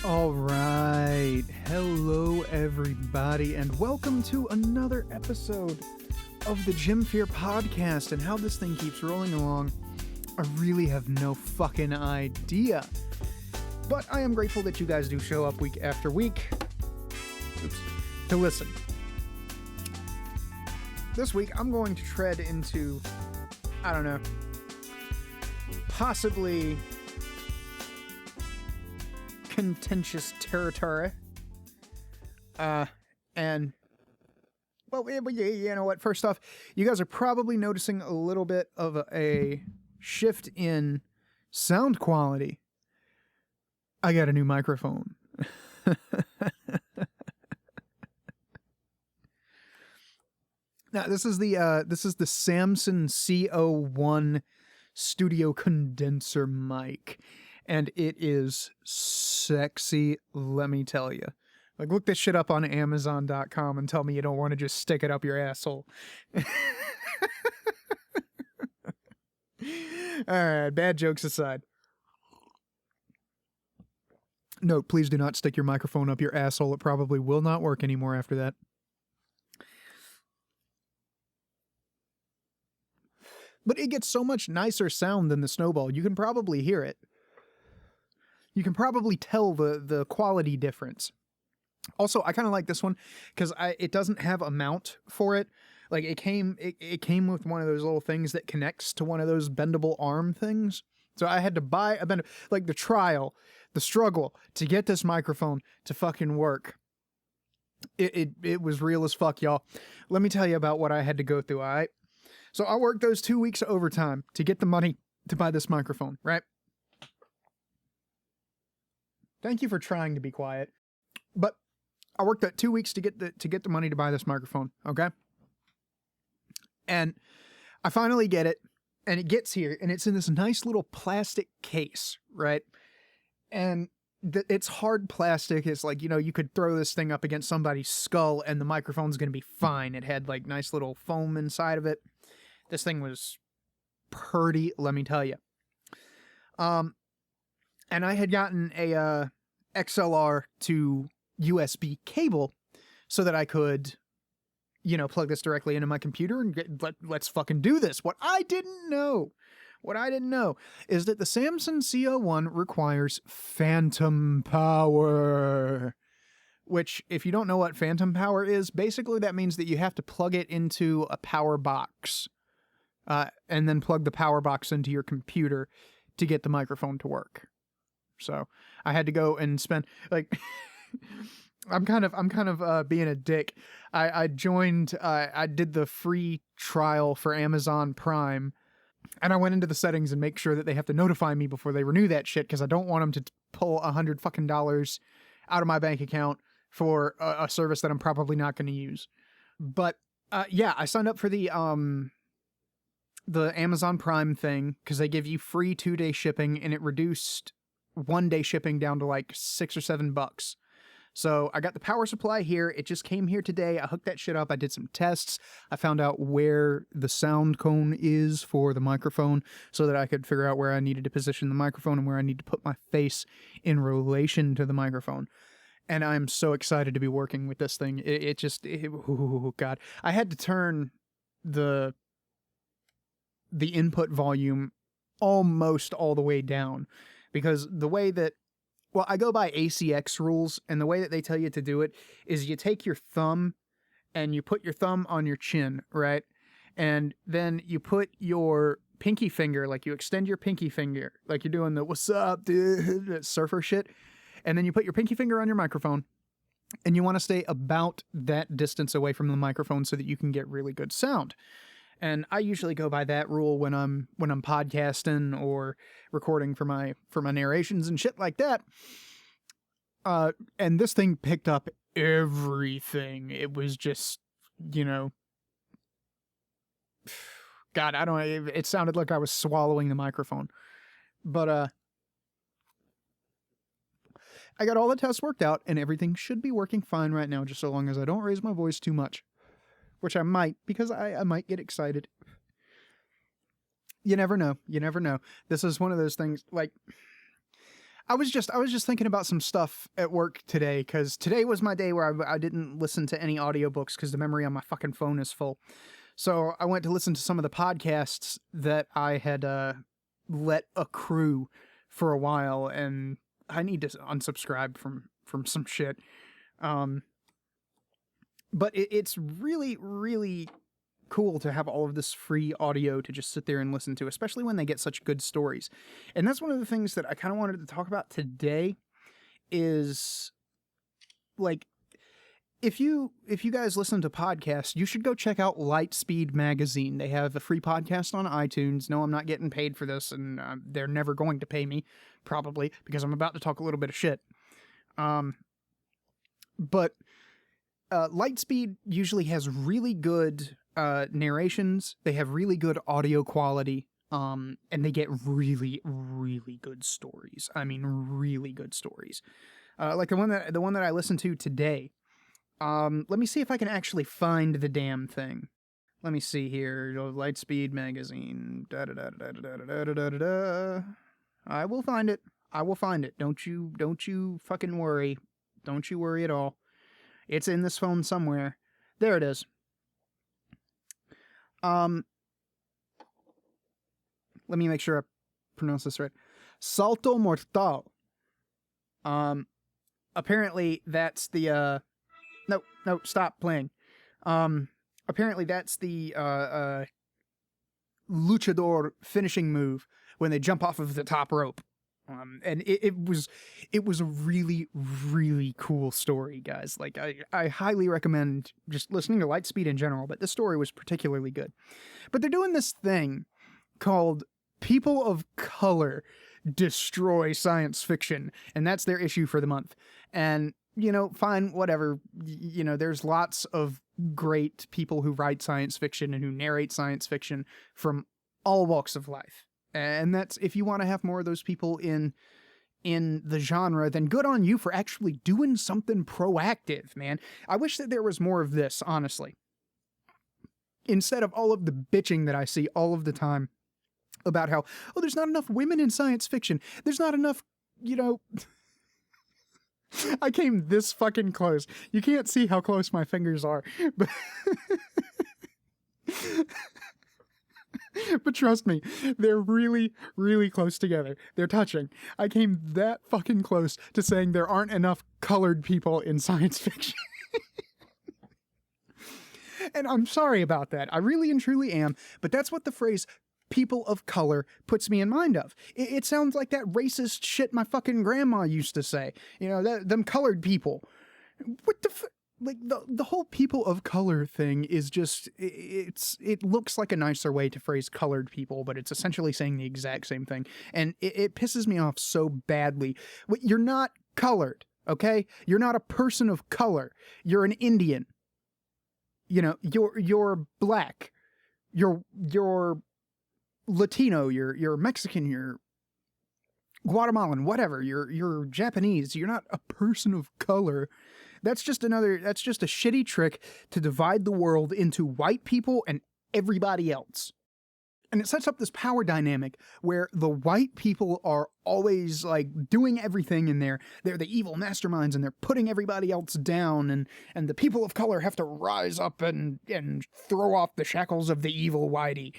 All right. Hello, everybody, and welcome to another episode of the JimFear podcast. And how this thing keeps rolling along, I really have no fucking idea. But I am grateful that you guys do show up week after week to listen. This week, I'm going to tread into, I don't know, possibly contentious territory. And, well, you know what? First off, you guys are probably noticing a little bit of a shift in sound quality. I got a new microphone. Now, this is the Samson CO1 studio condenser mic, and it is sexy, let me tell you. Like, look this shit up on Amazon.com and tell me you don't want to just stick it up your asshole. Alright, bad jokes aside. No, please do not stick your microphone up your asshole. It probably will not work anymore after that. But it gets so much nicer sound than the Snowball. You can probably hear it. You can probably tell the quality difference. Also, I kind of like this one because it doesn't have a mount for it. Like, it came with one of those little things that connects to one of those bendable arm things. So I had to buy like the struggle to get this microphone to fucking work. It was real as fuck, y'all. Let me tell you about what I had to go through, all right? So I worked those 2 weeks of overtime to get the money to buy this microphone, right? Thank you for trying to be quiet. But I worked that 2 weeks to get the money to buy this microphone, okay? And I finally get it, and it gets here, and it's in this nice little plastic case, right? And it's hard plastic. It's like, you could throw this thing up against somebody's skull, and the microphone's going to be fine. It had, like, nice little foam inside of it. This thing was purty, let me tell you. And I had gotten a XLR to USB cable so that I could, plug this directly into my computer and let's fucking do this. What I didn't know is that the Samson CO1 requires phantom power. Which, if you don't know what phantom power is, basically that means that you have to plug it into a power box. And then plug the power box into your computer to get the microphone to work. So I had to go and spend, like, I'm kind of being a dick. I joined, I did the free trial for Amazon Prime, and I went into the settings and make sure that they have to notify me before they renew that shit, because I don't want them to pull $100 fucking out of my bank account for a service that I'm probably not going to use. But yeah, I signed up for the Amazon Prime thing because they give you free 2-day shipping, and it reduced 1-day shipping down to like $6 or $7. So I got the power supply here. It just came here today. I hooked that shit up. I did some tests. I found out where the sound cone is for the microphone so that I could figure out where I needed to position the microphone and where I need to put my face in relation to the microphone. And I'm so excited to be working with this thing. Oh God. I had to turn the input volume almost all the way down because the way that, well, I go by ACX rules, and the way that they tell you to do it is you take your thumb and you put your thumb on your chin, right? And then you put your pinky finger, like you extend your pinky finger, like you're doing the "what's up, dude" surfer shit. And then you put your pinky finger on your microphone, and you want to stay about that distance away from the microphone so that you can get really good sound. And I usually go by that rule when I'm podcasting or recording for my narrations and shit like that. And this thing picked up everything. It was just, God, I don't know. It sounded like I was swallowing the microphone. But I got all the tests worked out, and everything should be working fine right now, just so long as I don't raise my voice too much. Which I might, because I might get excited. You never know. You never know. This is one of those things, like, I was just thinking about some stuff at work today, because today was my day where I didn't listen to any audiobooks because the memory on my fucking phone is full. So I went to listen to some of the podcasts that I had let accrue for a while, and I need to unsubscribe from some shit. But it's really, really cool to have all of this free audio to just sit there and listen to, especially when they get such good stories. And that's one of the things that I kind of wanted to talk about today is, like, if you guys listen to podcasts, you should go check out Lightspeed Magazine. They have a free podcast on iTunes. No, I'm not getting paid for this, and they're never going to pay me, probably, because I'm about to talk a little bit of shit. But Lightspeed usually has really good narrations. They have really good audio quality, and they get really, really good stories. I mean, really good stories. Like the one that I listened to today. Let me see if I can actually find the damn thing. Let me see here. Lightspeed Magazine. I will find it. I will find it. Don't you fucking worry. Don't you worry at all. It's in this phone somewhere. There it is. Let me make sure I pronounce this right. Salto Mortal. Apparently that's the no, stop playing. Apparently that's the luchador finishing move when they jump off of the top rope. And it was a really, really cool story, guys. Like, I highly recommend just listening to Lightspeed in general, but this story was particularly good. But they're doing this thing called People of Color Destroy Science Fiction, and that's their issue for the month. And, you know, fine, whatever. You know, there's lots of great people who write science fiction and who narrate science fiction from all walks of life. And that's, if you want to have more of those people in the genre, then good on you for actually doing something proactive, man. I wish that there was more of this, honestly. Instead of all of the bitching that I see all of the time about how, oh, there's not enough women in science fiction. There's not enough, you know... I came this fucking close. You can't see how close my fingers are, but... But trust me, they're really, really close together. They're touching. I came that fucking close to saying there aren't enough colored people in science fiction. And I'm sorry about that. I really and truly am. But that's what the phrase people of color puts me in mind of. It sounds like that racist shit my fucking grandma used to say. You know, them colored people. What the like, the whole people of color thing is just, it looks like a nicer way to phrase colored people, but it's essentially saying the exact same thing. And it pisses me off so badly. You're not colored, okay? You're not a person of color. You're an Indian. You know, you're black. You're Latino. You're Mexican. You're Guatemalan, whatever. You're Japanese. You're not a person of color. That's just a shitty trick to divide the world into white people and everybody else. And it sets up this power dynamic where the white people are always, like, doing everything, and they're the evil masterminds, and they're putting everybody else down, and the people of color have to rise up and throw off the shackles of the evil whitey.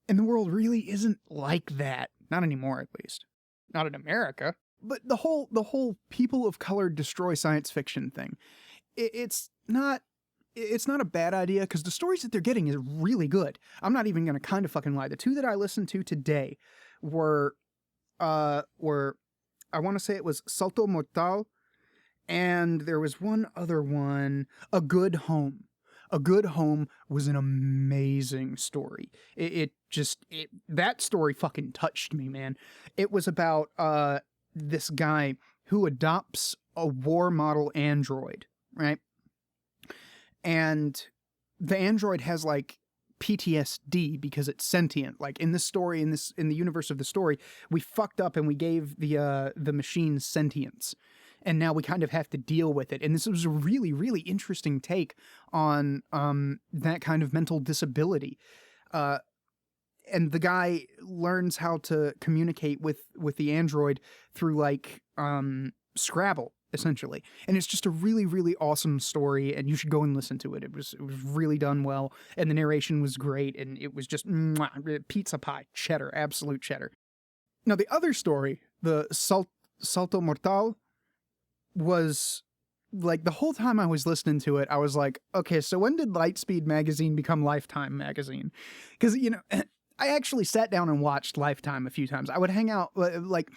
And the world really isn't like that. Not anymore, at least. Not in America. But the whole people of color destroy science fiction thing, it's not a bad idea, because the stories that they're getting is really good. I'm not even going to kind of fucking lie. The two that I listened to today were I want to say it was Salto Mortal, and there was one other one, A Good Home. A Good Home was an amazing story. That story fucking touched me, man. It was about this guy who adopts a war model android, right? And the android has, like, PTSD because it's sentient. Like, in this story, in the universe of the story, we fucked up and we gave the machine sentience. And now we kind of have to deal with it. And this was a really, really interesting take on that kind of mental disability. and the guy learns how to communicate with the android through like Scrabble, essentially. And it's just a really, really awesome story, and you should go and listen to it. It was really done well, and the narration was great, and it was just pizza pie, cheddar, absolute cheddar. Now, the other story, the Salto Mortal, was like the whole time I was listening to it, I was like, okay, so when did Lightspeed magazine become Lifetime magazine? Because, you know, I actually sat down and watched Lifetime a few times. I would hang out, like,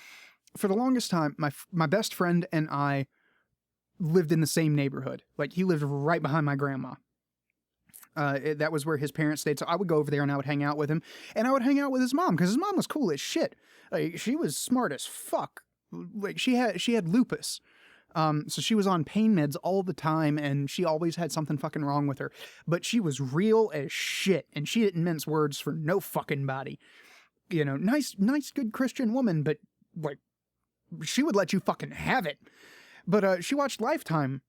for the longest time, my best friend and I lived in the same neighborhood. Like, he lived right behind my grandma. That was where his parents stayed. So I would go over there and I would hang out with him. And I would hang out with his mom, because his mom was cool as shit. Like, she was smart as fuck. Like, she had lupus. So she was on pain meds all the time, and she always had something fucking wrong with her. But she was real as shit, and she didn't mince words for no fucking body. You know, nice, good Christian woman, but, like, she would let you fucking have it. But she watched Lifetime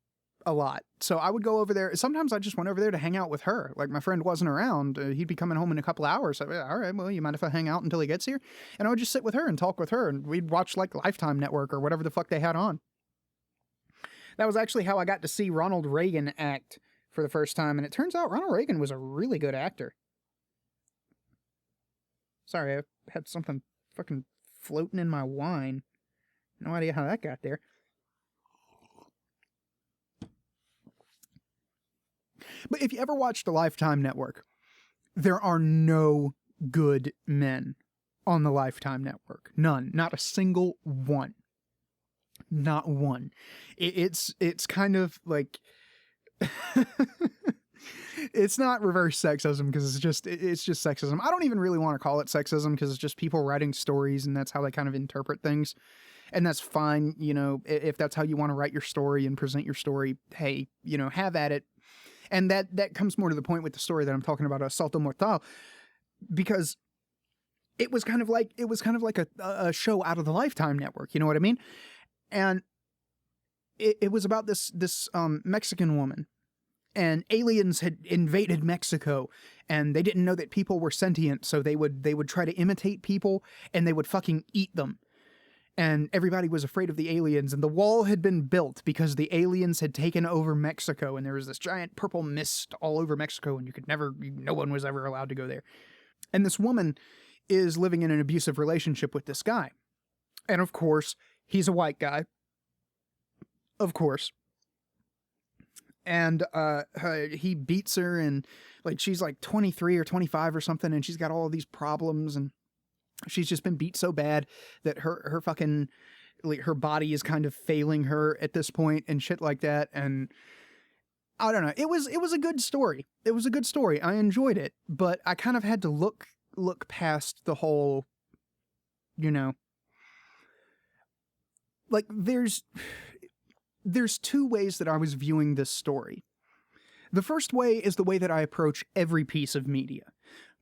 a lot. So I would go over there. Sometimes I just went over there to hang out with her. Like, my friend wasn't around. He'd be coming home in a couple hours. So, all right, well, you mind if I hang out until he gets here? And I would just sit with her and talk with her, and we'd watch, like, Lifetime Network or whatever the fuck they had on. That was actually how I got to see Ronald Reagan act for the first time, and it turns out Ronald Reagan was a really good actor. Sorry, I had something fucking floating in my wine. No idea how that got there. But if you ever watched the Lifetime Network, there are no good men on the Lifetime Network. None. Not a single one. Not one. It's kind of like it's not reverse sexism, because it's just sexism. I don't even really want to call it sexism, because it's just people writing stories, and that's how they kind of interpret things. And that's fine, you know, if that's how you want to write your story and present your story, hey, you know, have at it. And that comes more to the point with the story that I'm talking about, Salto Mortal, because it was kind of like a show out of the Lifetime Network, you know what I mean? And it was about this Mexican woman, and aliens had invaded Mexico, and they didn't know that people were sentient, so they would try to imitate people, and they would fucking eat them. And everybody was afraid of the aliens, and the wall had been built because the aliens had taken over Mexico, and there was this giant purple mist all over Mexico, and no one was ever allowed to go there. And this woman is living in an abusive relationship with this guy. And of course, he's a white guy. Of course. And he beats her, and like she's like 23 or 25 or something, and she's got all of these problems, and she's just been beat so bad that her fucking, like, her body is kind of failing her at this point and shit like that. And I don't know. It was a good story. It was a good story. I enjoyed it, but I kind of had to look past the whole, you know, like there's two ways that I was viewing this story. The first way is the way that I approach every piece of media.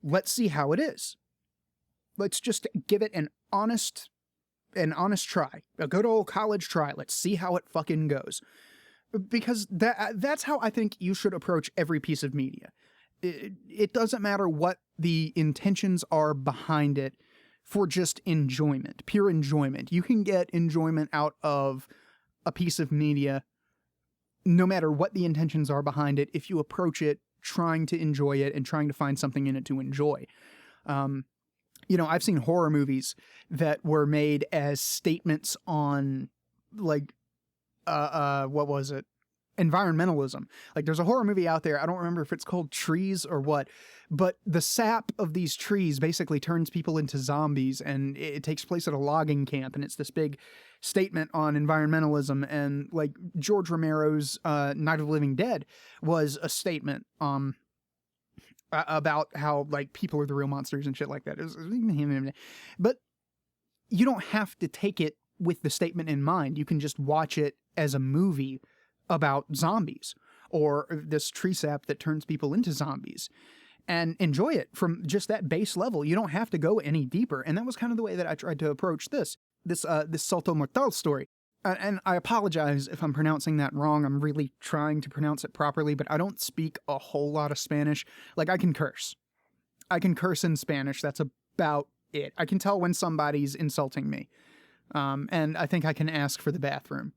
Let's see how it is. Let's just give it an honest try. A good old college try. Let's see how it fucking goes. Because that's how I think you should approach every piece of media. It doesn't matter what the intentions are behind it, for just enjoyment, pure enjoyment. You can get enjoyment out of a piece of media no matter what the intentions are behind it, if you approach it trying to enjoy it and trying to find something in it to enjoy. You know, I've seen horror movies that were made as statements on, like, what was it? Environmentalism. Like, there's a horror movie out there, I don't remember if it's called Trees or what, but the sap of these trees basically turns people into zombies, and it takes place at a logging camp, and it's this big statement on environmentalism. And like George Romero's Night of the Living Dead was a statement about how, like, people are the real monsters and shit like that. But you don't have to take it with the statement in mind. You can just watch it as a movie about zombies, or this tree sap that turns people into zombies, and enjoy it from just that base level. You don't have to go any deeper. And that was kind of the way that I tried to approach this Salto Mortal story. And I apologize if I'm pronouncing that wrong. I'm really trying to pronounce it properly, but I don't speak a whole lot of Spanish. Like, I can curse. I can curse in Spanish. That's about it. I can tell when somebody's insulting me. And I think I can ask for the bathroom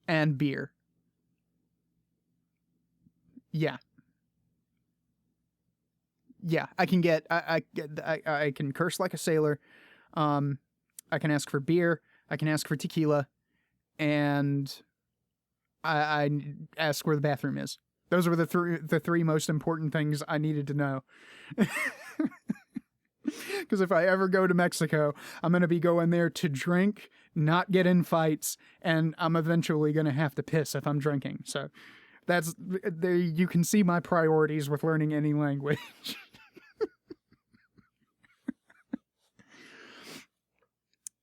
and beer. Yeah. Yeah, I can get, I can curse like a sailor. I can ask for beer. I can ask for tequila, and I ask where the bathroom is. Those were the three most important things I needed to know. Because if I ever go to Mexico, I'm going to be going there to drink, not get in fights, and I'm eventually going to have to piss if I'm drinking. So that's there. You can see my priorities with learning any language.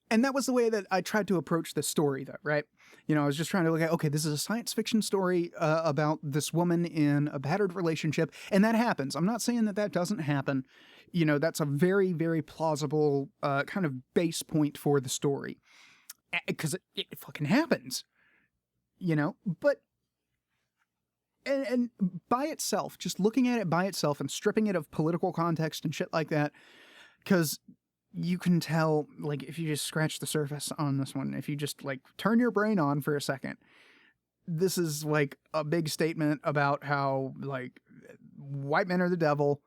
And that was the way that I tried to approach this story, though, right? You know, I was just trying to look at, okay, this is a science fiction story about this woman in a battered relationship, and that happens. I'm not saying that that doesn't happen. You know, that's a very, very plausible kind of base point for the story. Because it fucking happens. You know? But, and by itself, just looking at it by itself and stripping it of political context and shit like that, because you can tell, like, if you just scratch the surface on this one, if you just, like, turn your brain on for a second, this is, like, a big statement about how, like, white men are the devil.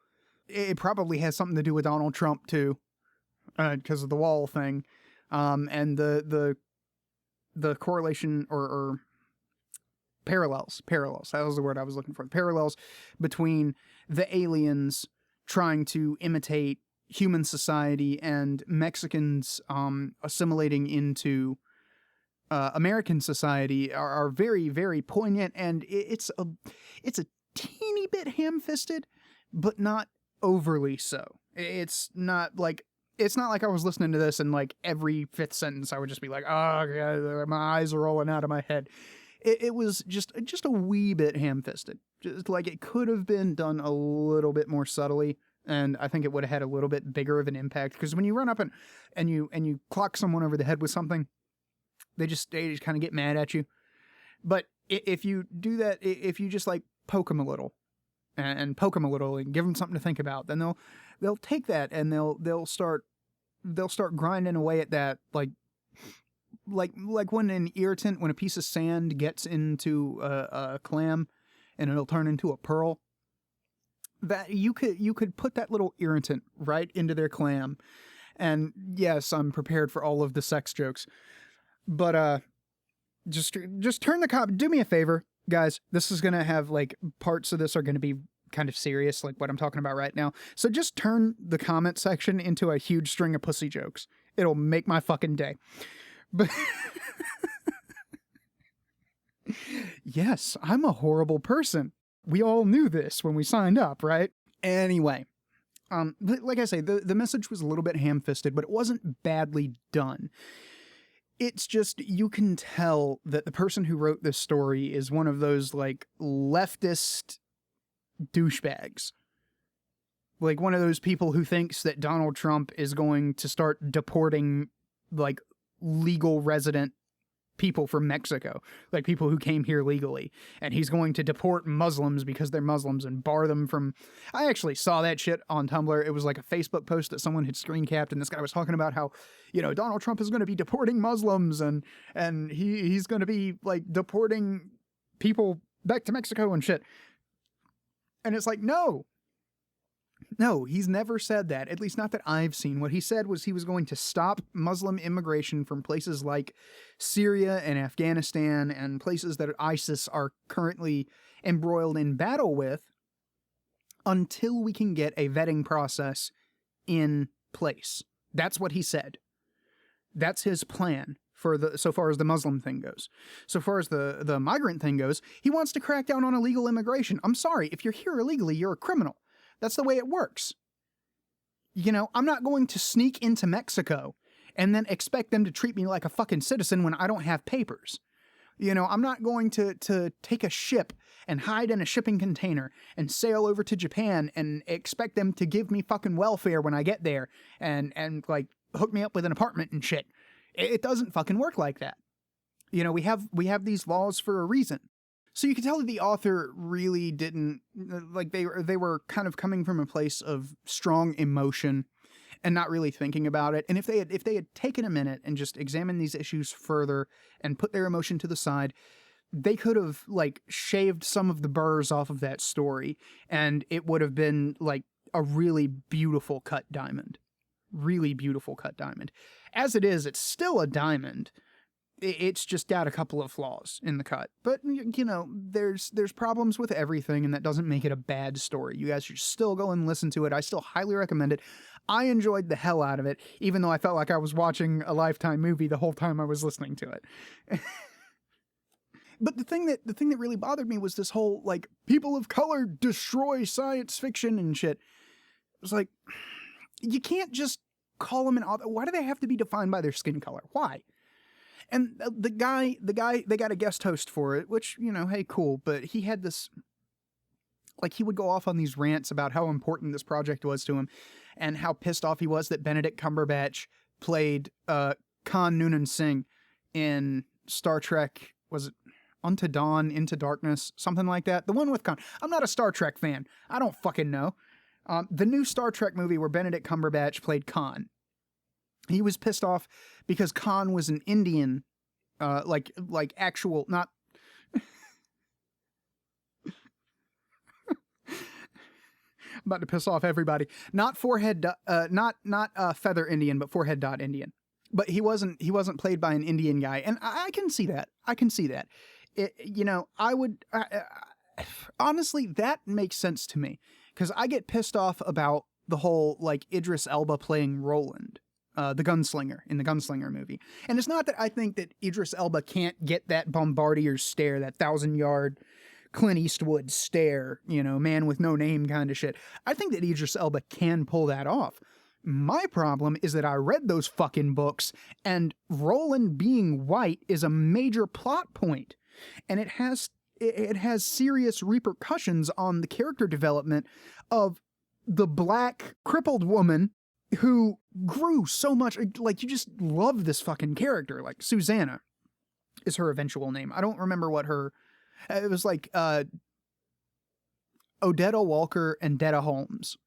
It probably has something to do with Donald Trump, too, because of the wall thing, and the correlation or parallels, that was the word I was looking for, parallels between the aliens trying to imitate human society and Mexicans assimilating into American society are very, very poignant, and it's a teeny bit ham-fisted, but not overly so. It's not like I was listening to this and like every fifth sentence I would just be like, oh God, my eyes are rolling out of my head. It was just a wee bit ham-fisted. Just like it could have been done a little bit more subtly. And I think it would have had a little bit bigger of an impact, because when you run up and you clock someone over the head with something, they just kind of get mad at you. But if you do that, if you just like poke them a little and give them something to think about, then they'll take that and they'll start grinding away at that, like when an irritant, when a piece of sand gets into a clam and it'll turn into a pearl. That you could put that little irritant right into their clam. And yes, I'm prepared for all of the sex jokes. But just turn the do me a favor, guys. This is going to have, like, parts of this are going to be kind of serious, like what I'm talking about right now. So just turn the comment section into a huge string of pussy jokes. It'll make my fucking day. But yes, I'm a horrible person. We all knew this when we signed up, right? Anyway, like I say, the message was a little bit ham-fisted, but it wasn't badly done. It's just, you can tell that the person who wrote this story is one of those, like, leftist douchebags. Like, one of those people who thinks that Donald Trump is going to start deporting, like, legal resident people from Mexico, like people who came here legally, and he's going to deport Muslims because they're Muslims and bar them from... I actually saw that shit on Tumblr. It was like a Facebook post that someone had screen capped, and this guy was talking about how, you know, Donald Trump is going to be deporting Muslims, and he's going to be, like, deporting people back to Mexico and shit. And it's like, no, he's never said that. At least not that I've seen. What he said was he was going to stop Muslim immigration from places like Syria and Afghanistan and places that ISIS are currently embroiled in battle with until we can get a vetting process in place. That's what he said. That's his plan for so far as the Muslim thing goes. So far as the migrant thing goes, he wants to crack down on illegal immigration. I'm sorry, if you're here illegally, you're a criminal. That's the way it works. You know, I'm not going to sneak into Mexico and then expect them to treat me like a fucking citizen when I don't have papers. You know, I'm not going to take a ship and hide in a shipping container and sail over to Japan and expect them to give me fucking welfare when I get there and like hook me up with an apartment and shit. It doesn't fucking work like that. You know, we have these laws for a reason. So you can tell that the author really didn't, like, they were kind of coming from a place of strong emotion and not really thinking about it. And if they had taken a minute and just examined these issues further and put their emotion to the side, they could have, like, shaved some of the burrs off of that story, and it would have been like a really beautiful cut diamond. Really beautiful cut diamond. As it is, it's still a diamond. It's just got a couple of flaws in the cut. But, you know, there's problems with everything, and that doesn't make it a bad story. You guys should still go and listen to it. I still highly recommend it. I enjoyed the hell out of it, even though I felt like I was watching a Lifetime movie the whole time I was listening to it. But the thing that really bothered me was this whole, like, people of color destroy science fiction and shit. It was like, you can't just call them an author. Why do they have to be defined by their skin color? Why? And the guy, they got a guest host for it, which, you know, hey, cool. But he had this, like, he would go off on these rants about how important this project was to him and how pissed off he was that Benedict Cumberbatch played Khan Noonan Singh in Star Trek, was it Unto Dawn, Into Darkness, something like that? The one with Khan. I'm not a Star Trek fan. I don't fucking know. The new Star Trek movie where Benedict Cumberbatch played Khan. He was pissed off because Khan was an Indian, like actual, not. I'm about to piss off everybody. Not forehead, not feather Indian, but forehead dot Indian. But he wasn't played by an Indian guy, and I can see that. I can see that. You know, I would honestly, that makes sense to me, because I get pissed off about the whole, like, Idris Elba playing Roland, the gunslinger in the Gunslinger movie. And it's not that I think that Idris Elba can't get that Bombardier stare, that 1,000-yard Clint Eastwood stare, you know, man with no name kind of shit. I think that Idris Elba can pull that off. My problem is that I read those fucking books, and Roland being white is a major plot point, and it has serious repercussions on the character development of the black crippled woman who grew so much. Like, you just love this fucking character. Like, Susanna is her eventual name. I don't remember what her... It was like Odetta Walker and Detta Holmes.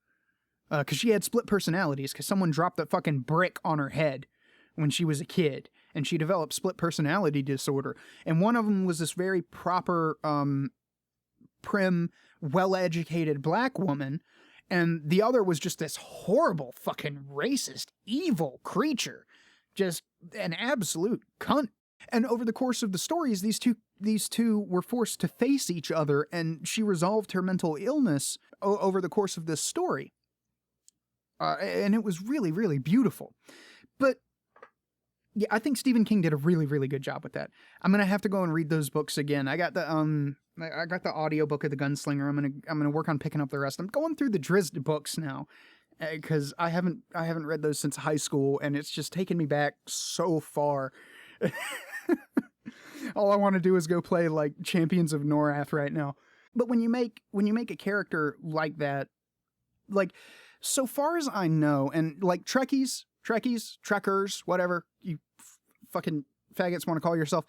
Because she had split personalities, because someone dropped a fucking brick on her head when she was a kid, and she developed split personality disorder. And one of them was this very proper, prim, well-educated black woman, and the other was just this horrible fucking racist, evil creature. Just an absolute cunt. And over the course of the stories, these two were forced to face each other, and she resolved her mental illness over the course of this story. And it was really, really beautiful. But yeah, I think Stephen King did a really, really good job with that. I'm gonna have to go and read those books again. I got the audiobook of The Gunslinger. I'm gonna work on picking up the rest. I'm going through the Drizzt books now, because I haven't read those since high school, and it's just taken me back so far. All I want to do is go play, like, Champions of Norath right now. But when you make a character like that, like, so far as I know, and, like, Trekkies, Trekkers, whatever you fucking faggots want to call yourself,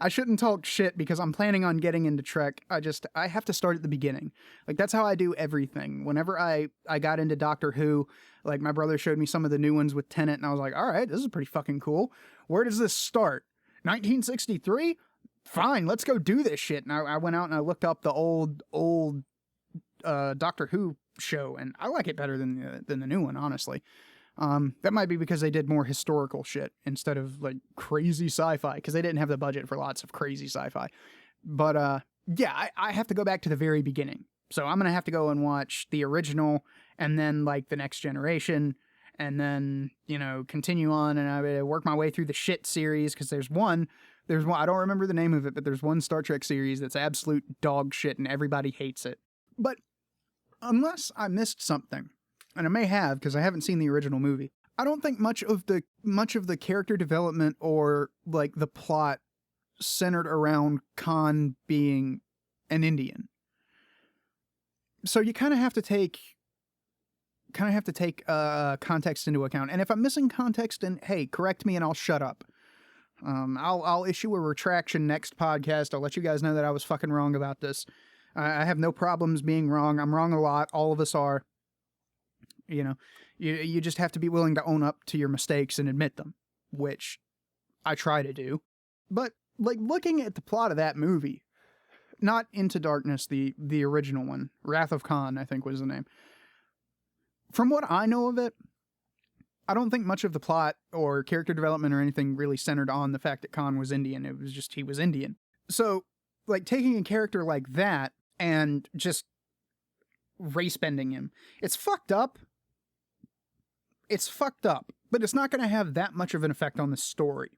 I shouldn't talk shit because I'm planning on getting into Trek. I have to start at the beginning. Like, that's how I do everything. Whenever I got into Doctor Who, like, my brother showed me some of the new ones with Tennant, and I was like, all right, this is pretty fucking cool. Where does this start? 1963? Fine, let's go do this shit. And I went out and I looked up the old Doctor Who show, and I like it better than the new one, honestly. That might be because they did more historical shit instead of, like, crazy sci-fi, because they didn't have the budget for lots of crazy sci-fi. But yeah, I have to go back to the very beginning. So I'm gonna have to go and watch the original, and then, like, the Next Generation, and then, you know, continue on, and I work my way through the shit series, because there's one, I don't remember the name of it, but there's one Star Trek series that's absolute dog shit, and everybody hates it. But unless I missed something, and I may have, because I haven't seen the original movie, I don't think much of the character development or, like, the plot centered around Khan being an Indian. So you kind of have to take context into account. And if I'm missing context, then hey, correct me and I'll shut up. I'll issue a retraction next podcast. I'll let you guys know that I was fucking wrong about this. I have no problems being wrong. I'm wrong a lot. All of us are. You know, you just have to be willing to own up to your mistakes and admit them, which I try to do. But like looking at the plot of that movie, not Into Darkness, the original one, Wrath of Khan, I think was the name. From what I know of it, I don't think much of the plot or character development or anything really centered on the fact that Khan was Indian. It was just he was Indian. So, like, taking a character like that and just race bending him, it's fucked up. It's fucked up, but it's not going to have that much of an effect on the story.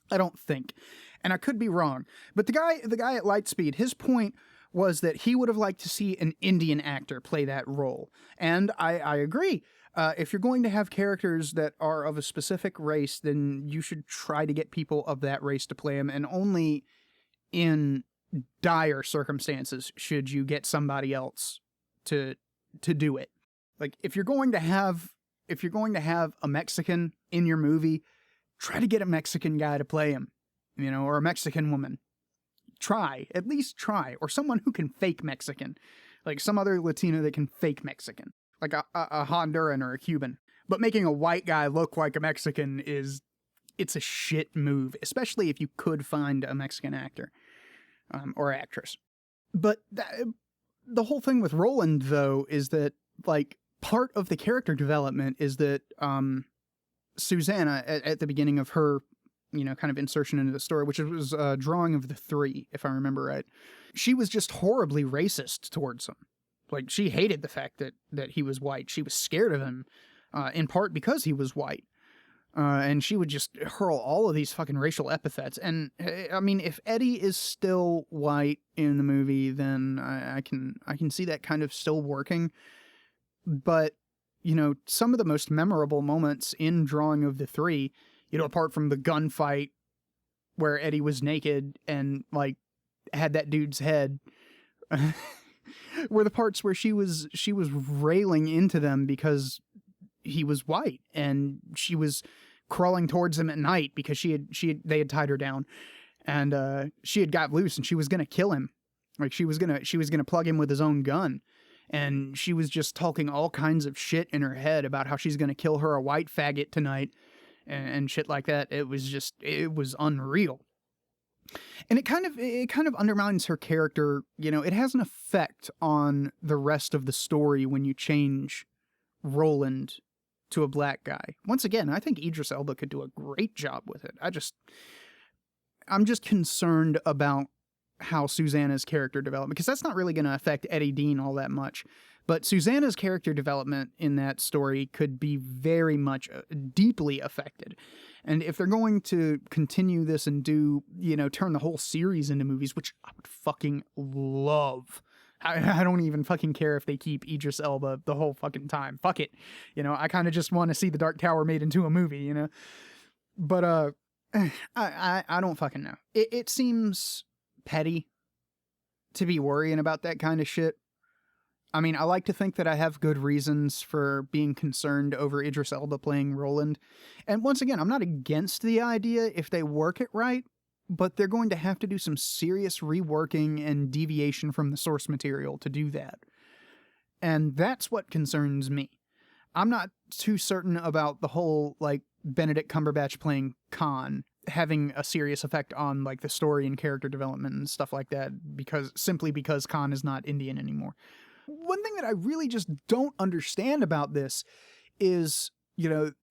I don't think. And I could be wrong. But the guy at Lightspeed, his point was that he would have liked to see an Indian actor play that role. And I agree. If you're going to have characters that are of a specific race, then you should try to get people of that race to play them. And only in dire circumstances should you get somebody else to do it. Like, if you're going to have a Mexican in your movie, try to get a Mexican guy to play him, or a Mexican woman. At least try, or someone who can fake Mexican, like some other Latino that can fake Mexican, like a Honduran or a Cuban. But making a white guy look like a Mexican it's a shit move, especially if you could find a Mexican actor or actress. But the whole thing with Roland, though, is that, like, part of the character development is that Susanna, at the beginning of her, kind of insertion into the story, which was a drawing of the three, if I remember right, she was just horribly racist towards him. Like, she hated the fact that he was white. She was scared of him, in part because he was white. And she would just hurl all of these fucking racial epithets. And, I mean, if Eddie is still white in the movie, then I can see that kind of still working. But, some of the most memorable moments in Drawing of the Three, apart from the gunfight where Eddie was naked and, like, had that dude's head, were the parts where she was railing into them because he was white, and she was crawling towards him at night because they had tied her down, and she had got loose and she was gonna kill him. Like, she was gonna plug him with his own gun. And she was just talking all kinds of shit in her head about how she's gonna kill her a white faggot tonight and shit like that. It was unreal. And it kind of undermines her character. It has an effect on the rest of the story when you change Roland to a black guy. Once again, I think Idris Elba could do a great job with it. I'm just concerned about how Susanna's character development, because that's not really going to affect Eddie Dean all that much, but Susanna's character development in that story could be very much deeply affected. And if they're going to continue this and do, turn the whole series into movies, which I would fucking love. I don't even fucking care if they keep Idris Elba the whole fucking time. Fuck it. I kind of just want to see The Dark Tower made into a movie, But I don't fucking know. It seems petty to be worrying about that kind of shit. I mean, I like to think that I have good reasons for being concerned over Idris Elba playing Roland. And once again, I'm not against the idea if they work it right, but they're going to have to do some serious reworking and deviation from the source material to do that. And that's what concerns me. I'm not too certain about the whole, like, Benedict Cumberbatch playing Khan having a serious effect on, like, the story and character development and stuff like that, simply because Khan is not Indian anymore. One thing that I really just don't understand about this is,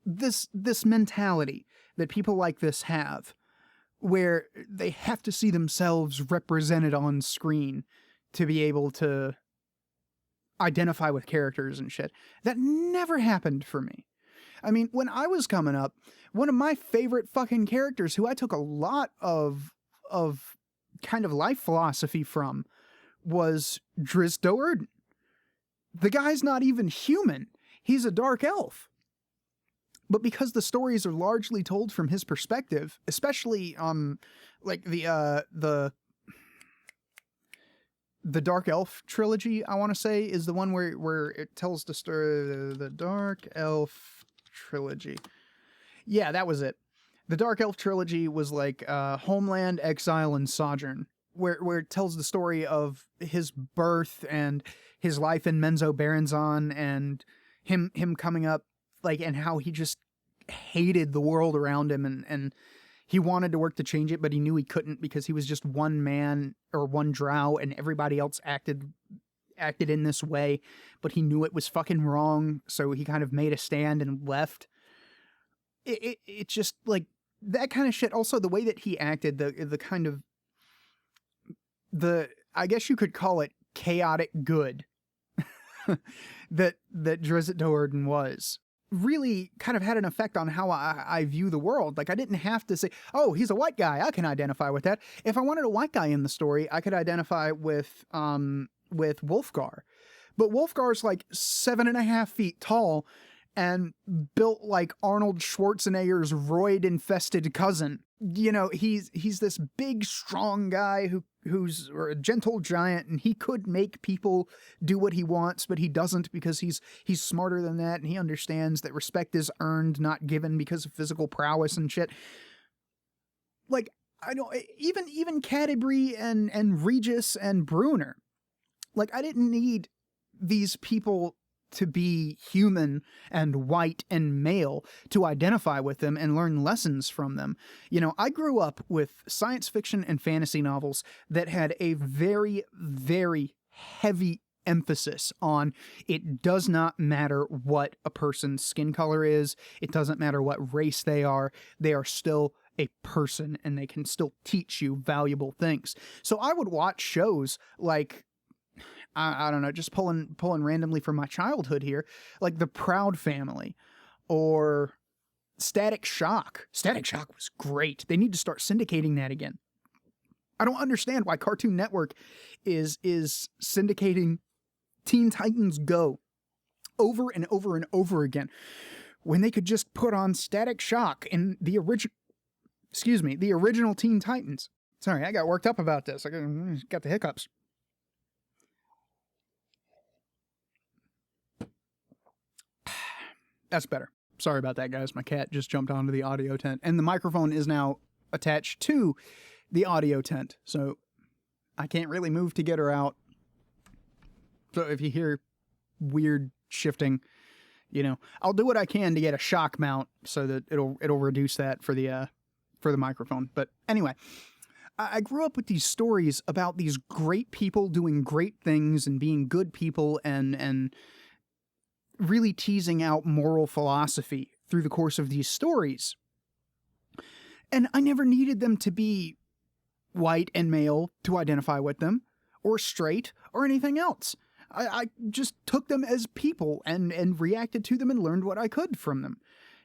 this mentality that people like this have, where they have to see themselves represented on screen to be able to identify with characters and shit. That never happened for me. I mean, when I was coming up, one of my favorite fucking characters who I took a lot of kind of life philosophy from was Driz Do'Urden. The guy's not even human. He's a dark elf. But because the stories are largely told from his perspective, especially like the Dark Elf trilogy, I want to say, is the one where it tells the story. The Dark Elf trilogy. Yeah, that was it. The Dark Elf trilogy was like Homeland, Exile, and Sojourn, where it tells the story of his birth and his life in Menzo Berenzon and him coming up, like, and how he just hated the world around him, and he wanted to work to change it, but he knew he couldn't because he was just one man or one drow, and everybody else acted in this way, but he knew it was fucking wrong, so he kind of made a stand and left. It just, like, that kind of shit. Also, the way that he acted, the kind of, I guess you could call it chaotic good that Drizzt Do'Urden was, really kind of had an effect on how I view the world. Like, I didn't have to say, oh, he's a white guy, I can identify with that. If I wanted a white guy in the story, I could identify with Wolfgar. But Wolfgar's like 7.5 feet tall and built like Arnold Schwarzenegger's roid-infested cousin. You know, he's this big, strong guy who's a gentle giant, and he could make people do what he wants, but he doesn't because he's smarter than that, and he understands that respect is earned, not given, because of physical prowess and shit. Like, I don't, even Cadbury and Regis and Bruner. Like, I didn't need these people to be human and white and male to identify with them and learn lessons from them. You know, I grew up with science fiction and fantasy novels that had a very, very heavy emphasis on it does not matter what a person's skin color is, it doesn't matter what race they are still a person, and they can still teach you valuable things. So I would watch shows like, I don't know, just pulling randomly from my childhood here, like The Proud Family or Static Shock. Static Shock was great. They need to start syndicating that again. I don't understand why Cartoon Network is syndicating Teen Titans Go over and over and over again when they could just put on Static Shock in the original Teen Titans. Sorry, I got worked up about this. I got the hiccups. That's better. Sorry about that, guys. My cat just jumped onto the audio tent, and the microphone is now attached to the audio tent, so I can't really move to get her out. So if you hear weird shifting, you know, I'll do what I can to get a shock mount so that it'll reduce that for the microphone. But anyway, I grew up with these stories about these great people doing great things and being good people and really teasing out moral philosophy through the course of these stories. And I never needed them to be white and male to identify with them, or straight, or anything else. I just took them as people and reacted to them and learned what I could from them.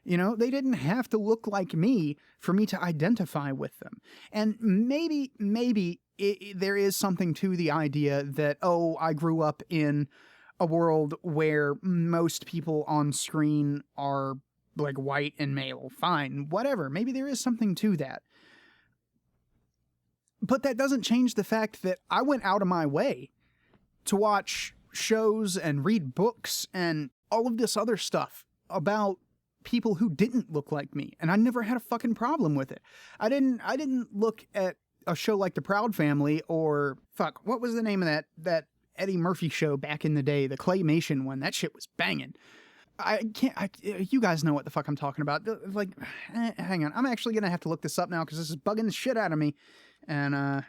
You know, they didn't have to look like me for me to identify with them. And maybe there is something to the idea that, oh, I grew up in a world where most people on screen are like white and male. Fine, whatever. Maybe there is something to that. But that doesn't change the fact that I went out of my way to watch shows and read books and all of this other stuff about people who didn't look like me, and I never had a fucking problem with it. I didn't look at a show like The Proud Family or what was the name of that Eddie Murphy show back in the day, the claymation one. That shit was banging. You guys know what the fuck I'm talking about. Like, hang on. I'm actually going to have to look this up now because this is bugging the shit out of me. And,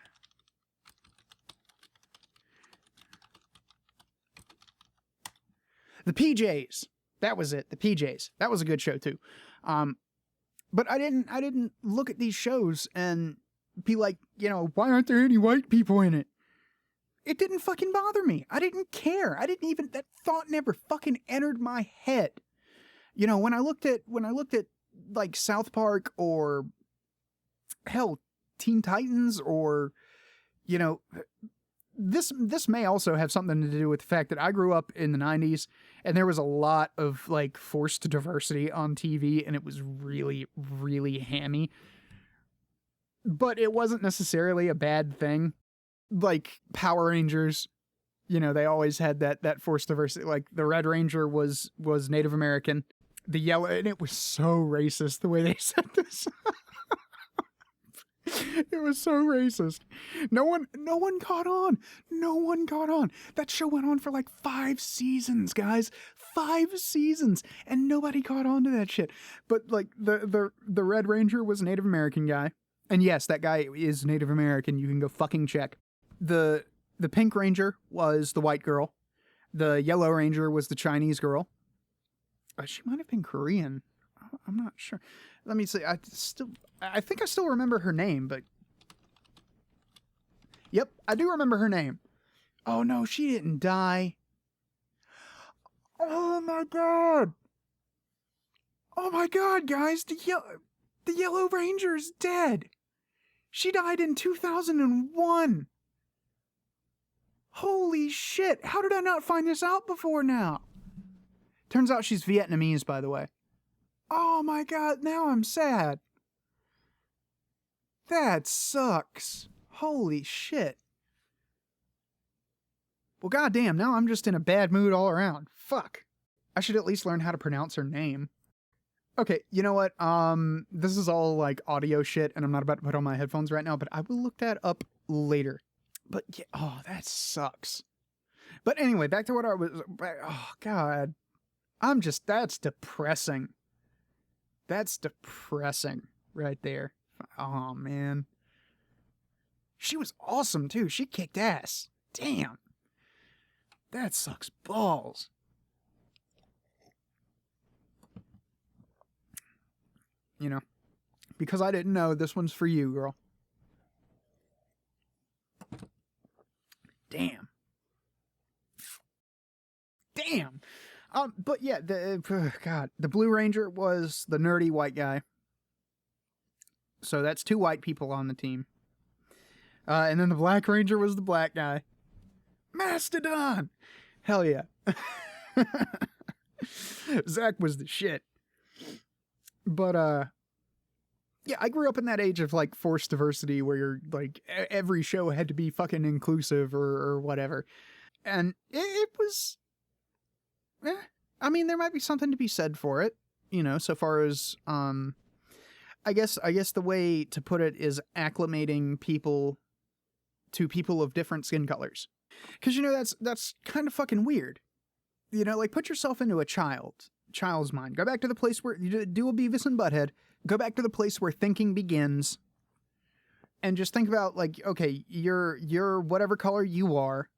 the PJs. That was it. The PJs. That was a good show too. But I didn't look at these shows and be like, you know, why aren't there any white people in it? It didn't fucking bother me. I didn't care. That thought never fucking entered my head. You know, when I looked at like South Park or hell, Teen Titans, or, you know, this may also have something to do with the fact that I grew up in the 90s and there was a lot of like forced diversity on TV, and it was really, really hammy. But it wasn't necessarily a bad thing. Like Power Rangers, you know, they always had that forced diversity. Like the Red Ranger was Native American. The yellow, and it was so racist the way they said this. It was so racist. No one caught on. No one caught on. That show went on for like 5 seasons, guys. 5 seasons, and nobody caught on to that shit. But like the Red Ranger was a Native American guy, and yes, that guy is Native American. You can go fucking check. The Pink Ranger was the white girl. The Yellow Ranger was the Chinese girl. She might have been Korean. I'm not sure. Let me see. I think I still remember her name, but yep, I do remember her name. Oh no, she didn't die. Oh my god. Oh my god, guys, the Yellow Ranger is dead. She died in 2001. Holy shit. How did I not find this out before now? Turns out she's Vietnamese, by the way. Oh my god, now I'm sad. That sucks. Holy shit. Well, goddamn, now I'm just in a bad mood all around. Fuck. I should at least learn how to pronounce her name. Okay, you know what? This is all like audio shit, and I'm not about to put on my headphones right now, but I will look that up later. But yeah, oh, that sucks. But anyway, back to what I was. Oh god, that's depressing. That's depressing right there. Oh, man. She was awesome, too. She kicked ass. Damn. That sucks balls. You know, because I didn't know, this one's for you, girl. Damn. Damn. But yeah, the Blue Ranger was the nerdy white guy. So that's 2 white people on the team. And then the Black Ranger was the black guy. Mastodon! Hell yeah. Zach was the shit. But, yeah, I grew up in that age of, like, forced diversity where you're, like, every show had to be fucking inclusive or whatever. And it was... I mean, there might be something to be said for it, you know, so far as, I guess the way to put it is acclimating people to people of different skin colors. Because, you know, that's kind of fucking weird. You know, like, put yourself into a child's mind. Go back to the place where, you do a Beavis and Butthead, go back to the place where thinking begins, and just think about, like, okay, you're whatever color you are.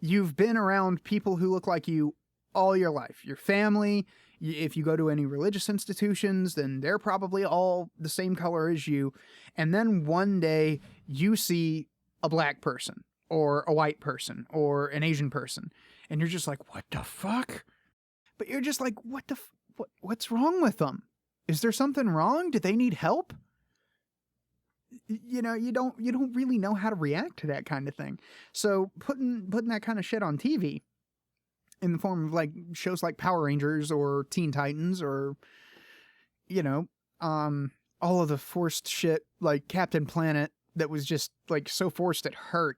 You've been around people who look like you all your life. Your family, if you go to any religious institutions, then they're probably all the same color as you. And then one day you see a black person or a white person or an Asian person, and you're just like, what the fuck? But you're just like, what's wrong with them? Is there something wrong? Do they need help? You know, you don't really know how to react to that kind of thing. So putting that kind of shit on TV in the form of like shows like Power Rangers or Teen Titans or, you know, all of the forced shit like Captain Planet that was just like so forced it hurt.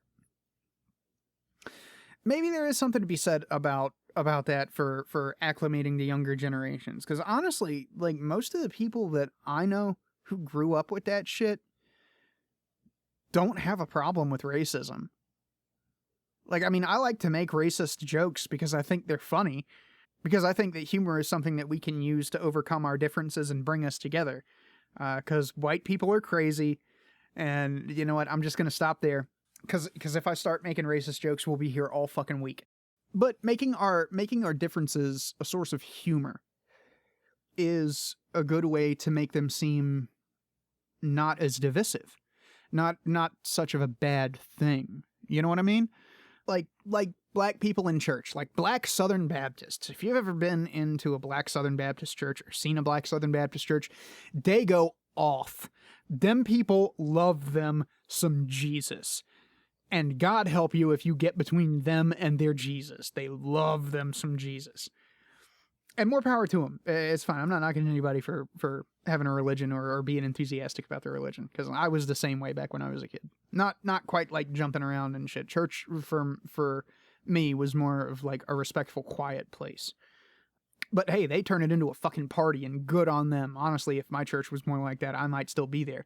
Maybe there is something to be said about that for acclimating the younger generations. Because honestly, like most of the people that I know who grew up with that shit don't have a problem with racism. Like, I mean, I like to make racist jokes because I think they're funny. Because I think that humor is something that we can use to overcome our differences and bring us together. Because white people are crazy. And you know what? I'm just going to stop there. Because if I start making racist jokes, we'll be here all fucking week. But making our differences a source of humor is a good way to make them seem not as divisive. Not such of a bad thing. You know what I mean? Like black people in church, like black Southern Baptists. If you've ever been into a black Southern Baptist church or seen a black Southern Baptist church, they go off. Them people love them some Jesus. And God help you if you get between them and their Jesus. They love them some Jesus. And more power to them. It's fine. I'm not knocking anybody for having a religion or being enthusiastic about their religion. Because I was the same way back when I was a kid. Not quite like jumping around and shit. Church for me was more of like a respectful, quiet place. But hey, they turn it into a fucking party and good on them. Honestly, if my church was more like that, I might still be there.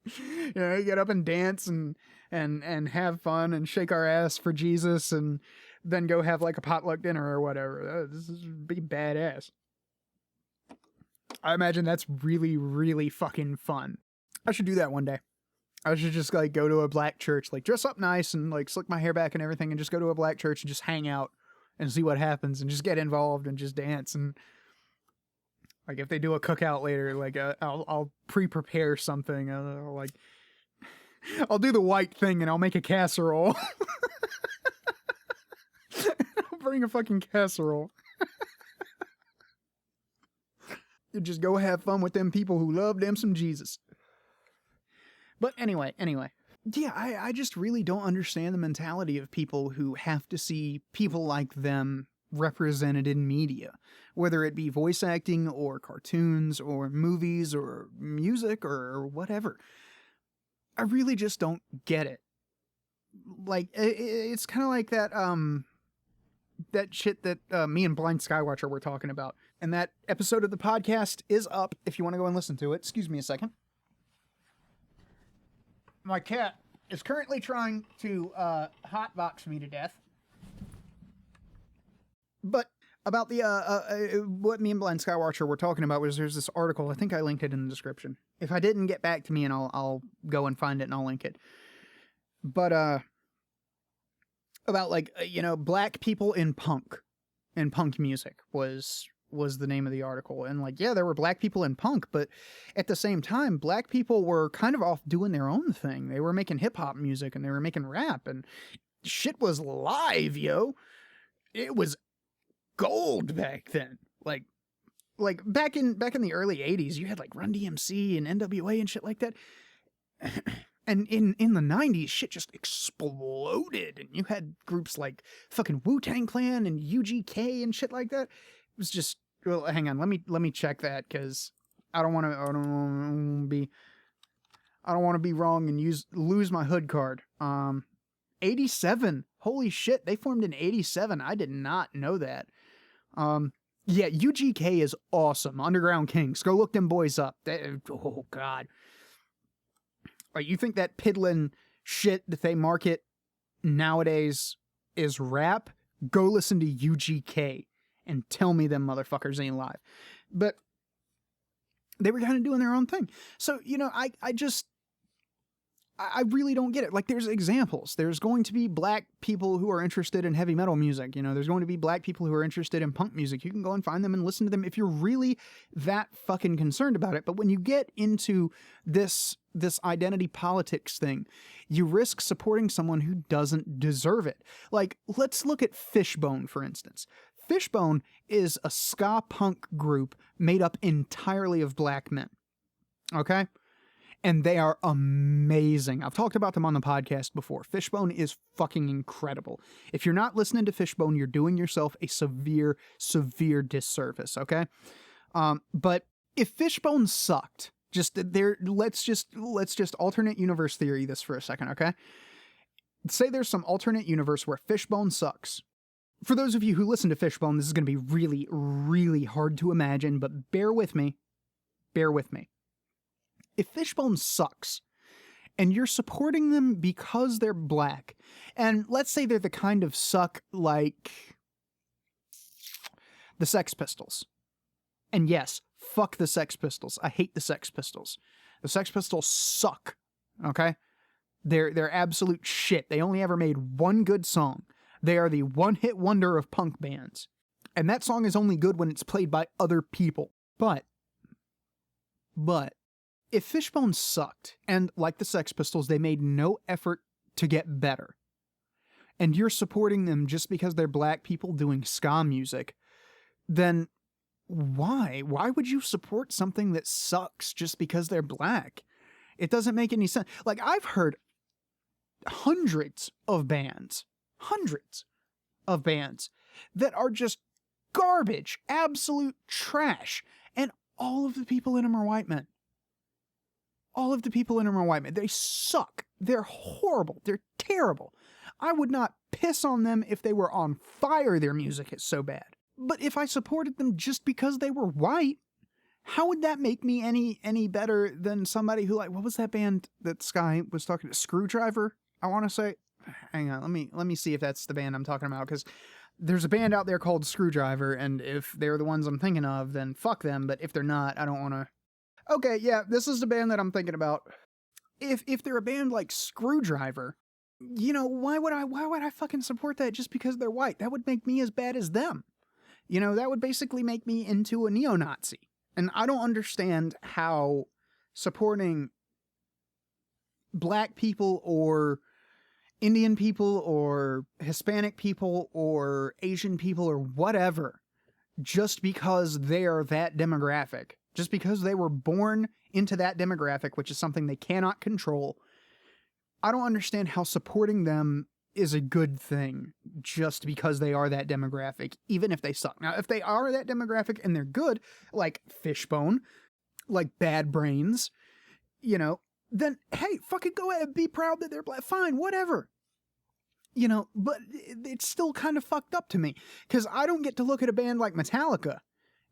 You know, get up and dance and have fun and shake our ass for Jesus and then go have like a potluck dinner or whatever. This is be badass. I imagine that's really, really fucking fun. I should do that one day. I should just like go to a black church, like dress up nice and like slick my hair back and everything and just go to a black church and just hang out and see what happens and just get involved and just dance. And like if they do a cookout later, like I'll pre-prepare something. I'll do the white thing and I'll make a casserole. I'll bring a fucking casserole. You just go have fun with them people who love them some Jesus. But anyway. Yeah, I just really don't understand the mentality of people who have to see people like them represented in media, whether it be voice acting or cartoons or movies or music or whatever. I really just don't get it. Like, it's kind of like that shit that me and Blind Skywatcher were talking about. And that episode of the podcast is up if you want to go and listen to it. Excuse me a second. My cat is currently trying to hotbox me to death. But about the what me and Blind Skywatcher were talking about was there's this article. I think I linked it in the description. If I didn't, get back to me and I'll go and find it and I'll link it. But about like black people in punk music was the name of the article. And like, yeah, there were black people in punk, but at the same time, black people were kind of off doing their own thing. They were making hip hop music and they were making rap and shit was live, yo. It was gold back then. Like back in the early 80s, you had like Run DMC and NWA and shit like that. And in the 90s, shit just exploded. And you had groups like fucking Wu-Tang Clan and UGK and shit like that. It was just, well, hang on, let me check that because I don't want to be wrong and lose my hood card. 87. Holy shit, they formed in 87. I did not know that. Yeah, UGK is awesome. Underground Kings. Go look them boys up. Oh god. Like, you think that piddling shit that they market nowadays is rap? Go listen to UGK and tell me them motherfuckers ain't live. But they were kind of doing their own thing. So, I really don't get it. Like, there's examples. There's going to be black people who are interested in heavy metal music. There's going to be black people who are interested in punk music. You can go and find them and listen to them if you're really that fucking concerned about it. But when you get into this identity politics thing, you risk supporting someone who doesn't deserve it. Like, let's look at Fishbone, for instance. Fishbone is a ska punk group made up entirely of black men. Okay? And they are amazing. I've talked about them on the podcast before. Fishbone is fucking incredible. If you're not listening to Fishbone, you're doing yourself a severe, severe disservice, okay? But if Fishbone sucked, let's just alternate universe theory this for a second, okay? Say there's some alternate universe where Fishbone sucks. For those of you who listen to Fishbone, this is going to be really, really hard to imagine, but bear with me. Bear with me. If Fishbone sucks, and you're supporting them because they're black, and let's say they're the kind of suck like the Sex Pistols. And yes, fuck the Sex Pistols. I hate the Sex Pistols. The Sex Pistols suck, okay? They're absolute shit. They only ever made one good song. They are the one-hit wonder of punk bands. And that song is only good when it's played by other people. But, if Fishbone sucked, and like the Sex Pistols, they made no effort to get better, and you're supporting them just because they're black people doing ska music, then why? Why would you support something that sucks just because they're black? It doesn't make any sense. Like, I've heard hundreds of bands that are just garbage, absolute trash, and all of the people in them are white men. All of the people in them are white men. They suck. They're horrible. They're terrible. I would not piss on them if they were on fire. Their music is so bad. But if I supported them just because they were white, How would that make me any better than somebody who, like, what was that band that Sky was talking to? Screwdriver, I want to say. Hang on, let me see if that's the band I'm talking about, because there's a band out there called Screwdriver, and if they're the ones I'm thinking of, then fuck them, but if they're not, I don't want to... Okay, yeah, this is the band that I'm thinking about. If they're a band like Screwdriver, you know, why would I fucking support that just because they're white? That would make me as bad as them. You know, that would basically make me into a neo-Nazi. And I don't understand how supporting black people or Indian people or Hispanic people or Asian people or whatever, just because they are that demographic, just because they were born into that demographic, which is something they cannot control, I don't understand how supporting them is a good thing just because they are that demographic, even if they suck. Now, if they are that demographic and they're good, like Fishbone, like Bad Brains, you know, then, hey, fucking go ahead and be proud that they're black. Fine, whatever. You know, but it's still kind of fucked up to me, because I don't get to look at a band like Metallica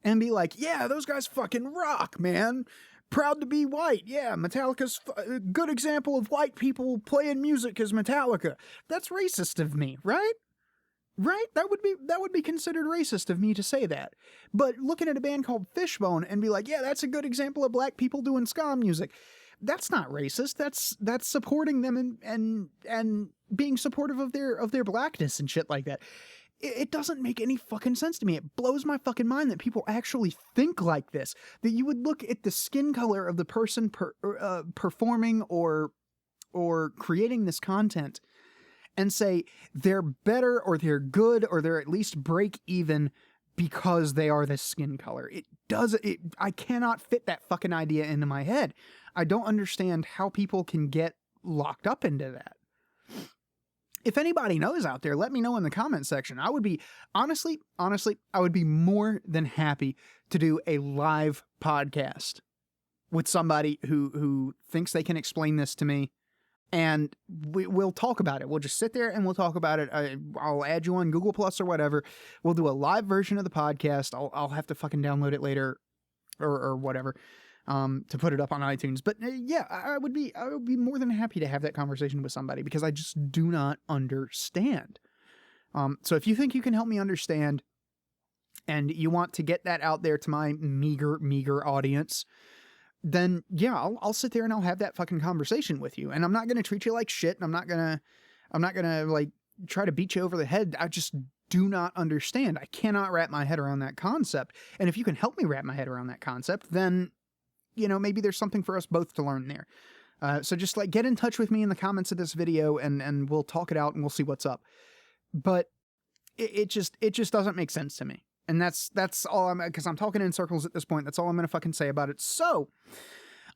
and be like, yeah, those guys fucking rock, man. Proud to be white. Yeah, Metallica's a good example of white people playing music is Metallica. That's racist of me, right? Right? That would be considered racist of me to say that. But looking at a band called Fishbone and be like, yeah, that's a good example of black people doing ska music. That's not racist. That's supporting them and being supportive of their blackness and shit like that. It doesn't make any fucking sense to me. It blows my fucking mind that people actually think like this. That you would look at the skin color of the person performing or creating this content and say they're better or they're good or they're at least break even because they are this skin color. I cannot fit that fucking idea into my head. I don't understand how people can get locked up into that. If anybody knows out there, let me know in the comment section. I would be, honestly, I would be more than happy to do a live podcast with somebody who thinks they can explain this to me, and we'll talk about it. We'll just sit there and we'll talk about it. I'll add you on Google Plus or whatever. We'll do a live version of the podcast. I'll have to fucking download it later or whatever. To put it up on iTunes. But yeah, I would be more than happy to have that conversation with somebody, because I just do not understand. So if you think you can help me understand and you want to get that out there to my meager audience, then yeah, I'll sit there and I'll have that fucking conversation with you. And I'm not going to treat you like shit. And I'm not going to like try to beat you over the head. I just do not understand. I cannot wrap my head around that concept. And if you can help me wrap my head around that concept, then you know, maybe there's something for us both to learn there. So just like get in touch with me in the comments of this video and we'll talk it out and we'll see what's up. But it just doesn't make sense to me. And that's all because I'm talking in circles at this point. That's all I'm going to fucking say about it. So,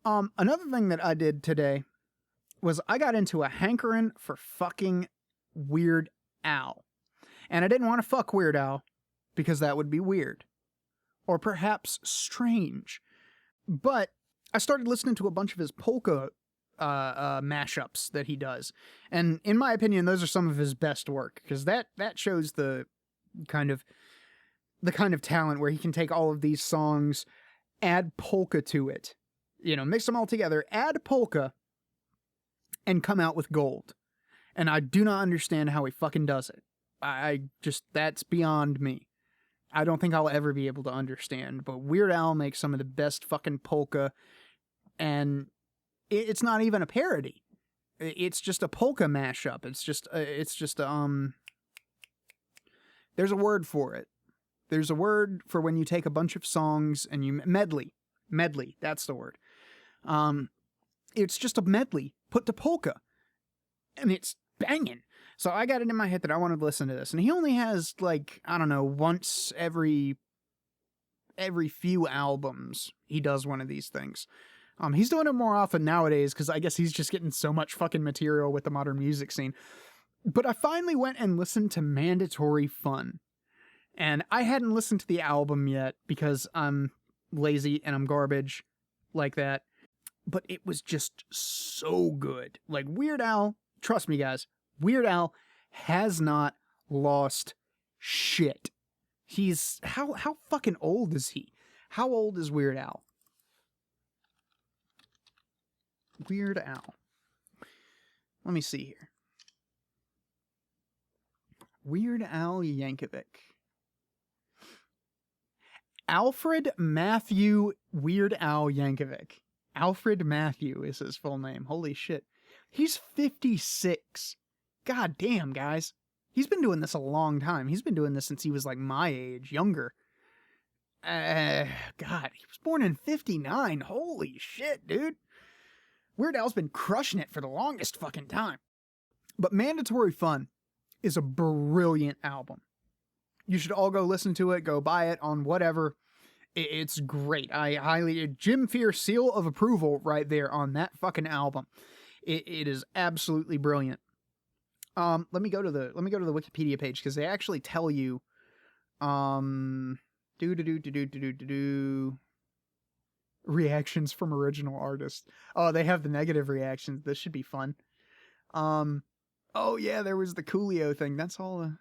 another thing that I did today was I got into a hankering for fucking Weird Al. And I didn't want to fuck Weird Al because that would be weird. Or perhaps strange. But I started listening to a bunch of his polka mashups that he does. And in my opinion, those are some of his best work, because that shows the kind of talent where he can take all of these songs, add polka to it, you know, mix them all together, add polka, and come out with gold. And I do not understand how he fucking does it. That's beyond me. I don't think I'll ever be able to understand, but Weird Al makes some of the best fucking polka, and it's not even a parody. It's just a polka mashup. It's just there's a word for it. There's a word for when you take a bunch of songs and you medley, that's the word. It's just a medley put to polka, and it's banging. So I got it in my head that I wanted to listen to this. And he only has, like, I don't know, once every few albums he does one of these things. He's doing it more often nowadays because I guess he's just getting so much fucking material with the modern music scene. But I finally went and listened to Mandatory Fun. And I hadn't listened to the album yet because I'm lazy and I'm garbage like that. But it was just so good. Like, Weird Al, trust me guys, Weird Al has not lost shit. He's... How fucking old is he? How old is Weird Al? Weird Al. Let me see here. Weird Al Yankovic. Alfred Matthew Weird Al Yankovic. Alfred Matthew is his full name. Holy shit. He's 56. God damn, guys. He's been doing this a long time. He's been doing this since he was like my age, younger. God, he was born in 59. Holy shit, dude. Weird Al's been crushing it for the longest fucking time. But Mandatory Fun is a brilliant album. You should all go listen to it, go buy it on whatever. It's great. I highly... Jim Fear seal of approval right there on that fucking album. It is absolutely brilliant. Let me go to the Wikipedia page because they actually tell you reactions from original artists. Oh, they have the negative reactions. This should be fun. Oh yeah, there was the Coolio thing. That's all.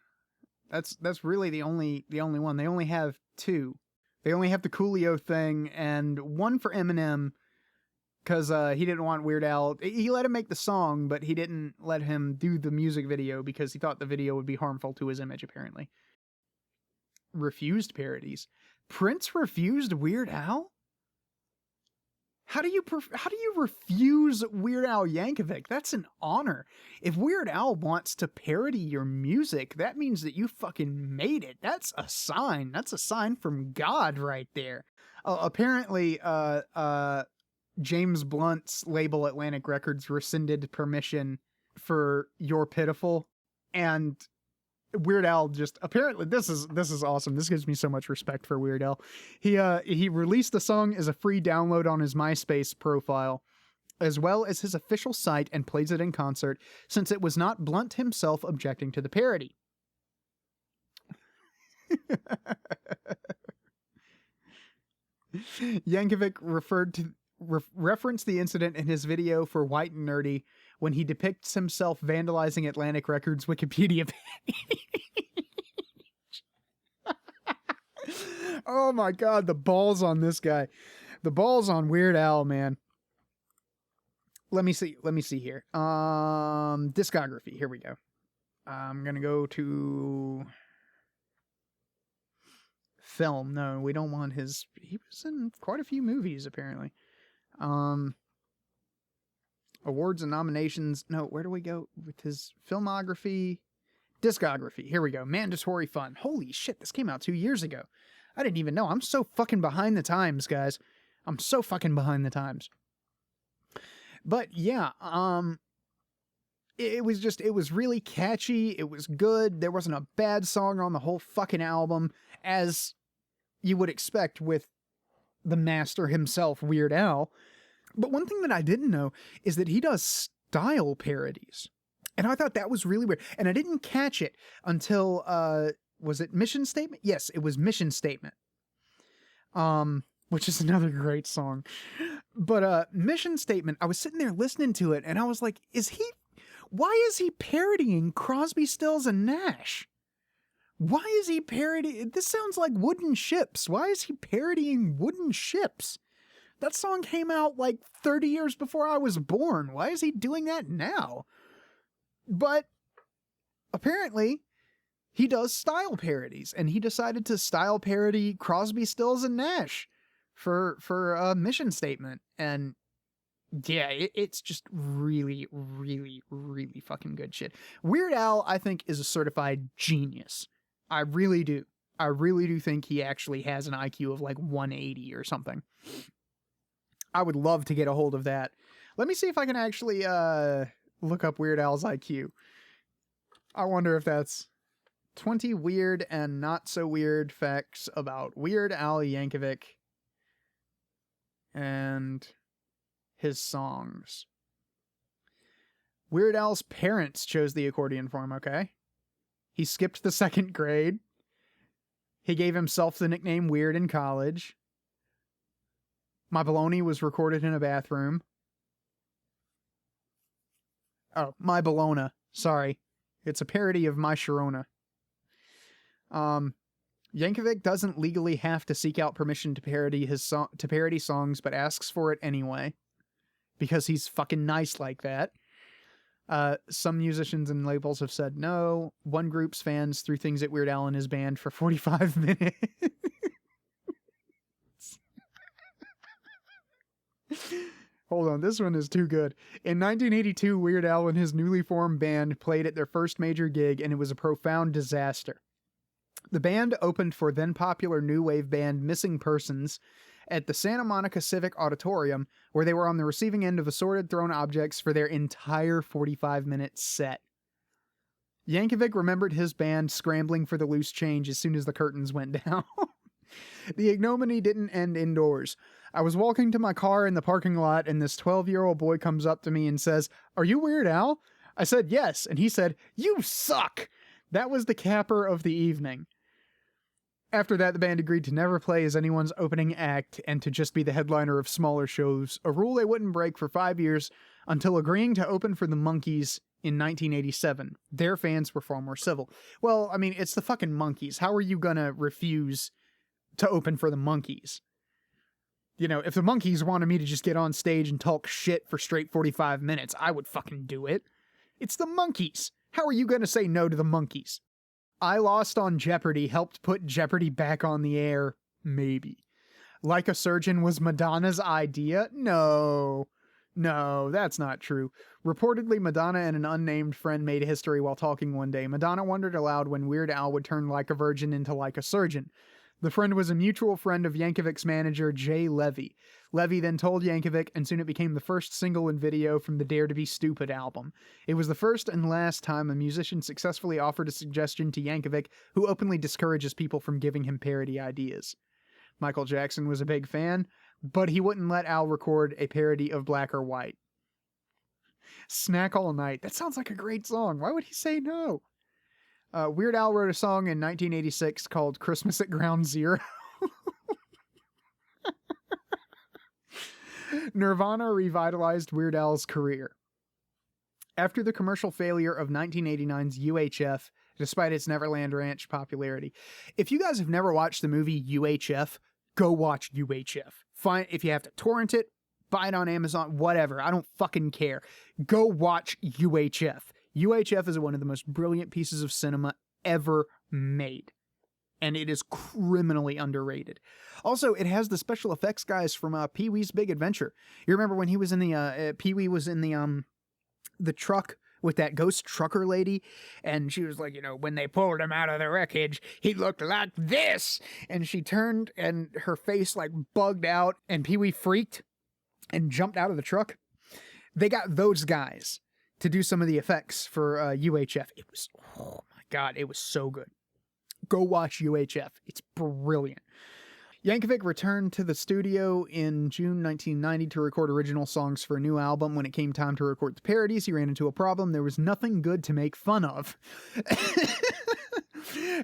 That's really the only one. They only have two. They only have the Coolio thing and one for Eminem because he didn't want Weird Al. He let him make the song, but he didn't let him do the music video because he thought the video would be harmful to his image. Apparently, refused parodies. Prince refused Weird Al. How do you refuse Weird Al Yankovic? That's an honor. If Weird Al wants to parody your music, that means that you fucking made it. That's a sign. That's a sign from God right there. Apparently, James Blunt's label Atlantic Records rescinded permission for You're Pitiful, and Weird Al just apparently this is awesome. This gives me so much respect for Weird Al. He released the song as a free download on his MySpace profile, as well as his official site, and plays it in concert since it was not Blunt himself objecting to the parody. Yankovic referenced the incident in his video for White and Nerdy when he depicts himself vandalizing Atlantic Records Wikipedia page. Oh my god, the balls on this guy. The balls on Weird Al, man. Let me see here. Discography. Here we go. I'm gonna go to film. No, we don't want his... He was in quite a few movies, apparently. Awards and nominations. No, where do we go with his filmography? Discography. Here we go. Mandatory Fun. Holy shit, this came out 2 years ago. I didn't even know. I'm so fucking behind the times, guys. I'm so fucking behind the times. But yeah, it was really catchy. It was good. There wasn't a bad song on the whole fucking album, as you would expect with the master himself, Weird Al. But one thing that I didn't know is that he does style parodies. And I thought that was really weird. And I didn't catch it until, was it Mission Statement? Yes, it was Mission Statement. Which is another great song. But Mission Statement, I was sitting there listening to it and I was like, why is he parodying Crosby, Stills, and Nash? Why is he parodying? This sounds like Wooden Ships. Why is he parodying Wooden Ships? That song came out like 30 years before I was born. Why is he doing that now? But apparently he does style parodies, and he decided to style parody Crosby, Stills, and Nash for a Mission Statement. And yeah, it's just really, really, really fucking good shit. Weird Al, I think, is a certified genius. I really do. I really do think he actually has an IQ of like 180 or something. I would love to get a hold of that. Let me see if I can actually look up Weird Al's IQ. I wonder if that's 20 weird and not so weird facts about Weird Al Yankovic and his songs. Weird Al's parents chose the accordion for him, okay? He skipped the 2nd grade. He gave himself the nickname Weird in college. My Baloney was recorded in a bathroom. Oh, My Bologna. Sorry. It's a parody of My Sharona. Yankovic doesn't legally have to seek out permission to parody songs, but asks for it anyway because he's fucking nice like that. Some musicians and labels have said no. One group's fans threw things at Weird Al and his band for 45 minutes. Hold on, this one is too good. In 1982, Weird Al and his newly formed band played at their first major gig, and it was a profound disaster. The band opened for then-popular new wave band Missing Persons at the Santa Monica Civic Auditorium, where they were on the receiving end of assorted thrown objects for their entire 45-minute set. Yankovic remembered his band scrambling for the loose change as soon as the curtains went down. The ignominy didn't end indoors. I was walking to my car in the parking lot, and this 12-year-old boy comes up to me and says, "Are you Weird Al?" I said, "Yes," and he said, "You suck!" That was the capper of the evening. After that, the band agreed to never play as anyone's opening act and to just be the headliner of smaller shows, a rule they wouldn't break for 5 years until agreeing to open for the Monkees in 1987. Their fans were far more civil. Well, I mean, it's the fucking Monkees. How are you gonna refuse to open for the Monkees? You know, if the Monkees wanted me to just get on stage and talk shit for straight 45 minutes, I would fucking do it. It's the Monkees. How are you gonna say no to the Monkees? I Lost on Jeopardy helped put Jeopardy back on the air. Maybe. Like a Surgeon was Madonna's idea? No, that's not true. Reportedly, Madonna and an unnamed friend made history while talking one day. Madonna wondered aloud when Weird Al would turn Like a Virgin into Like a Surgeon. The friend was a mutual friend of Yankovic's manager, Jay Levy. Levy then told Yankovic, and soon it became the first single and video from the Dare to Be Stupid album. It was the first and last time a musician successfully offered a suggestion to Yankovic, who openly discourages people from giving him parody ideas. Michael Jackson was a big fan, but he wouldn't let Al record a parody of Black or White. Snack All Night. That sounds like a great song. Why would he say no? Weird Al wrote a song in 1986 called Christmas at Ground Zero. Nirvana revitalized Weird Al's career. After the commercial failure of 1989's UHF, despite its Neverland Ranch popularity. If you guys have never watched the movie UHF, go watch UHF. If you have to torrent it, buy it on Amazon, whatever. I don't fucking care. Go watch UHF. UHF is one of the most brilliant pieces of cinema ever made. And it is criminally underrated. Also, it has the special effects guys from Pee-wee's Big Adventure. You remember when he was in the, Pee-wee was in the truck with that ghost trucker lady, and she was like, you know, when they pulled him out of the wreckage, he looked like this, and she turned, and her face, like, bugged out, and Pee-wee freaked and jumped out of the truck. They got those guys to do some of the effects for UHF. It was, oh my god, it was so good. Go watch UHF. It's brilliant. Yankovic returned to the studio in June 1990 to record original songs for a new album. When it came time to record the parodies, he ran into a problem. There was nothing good to make fun of.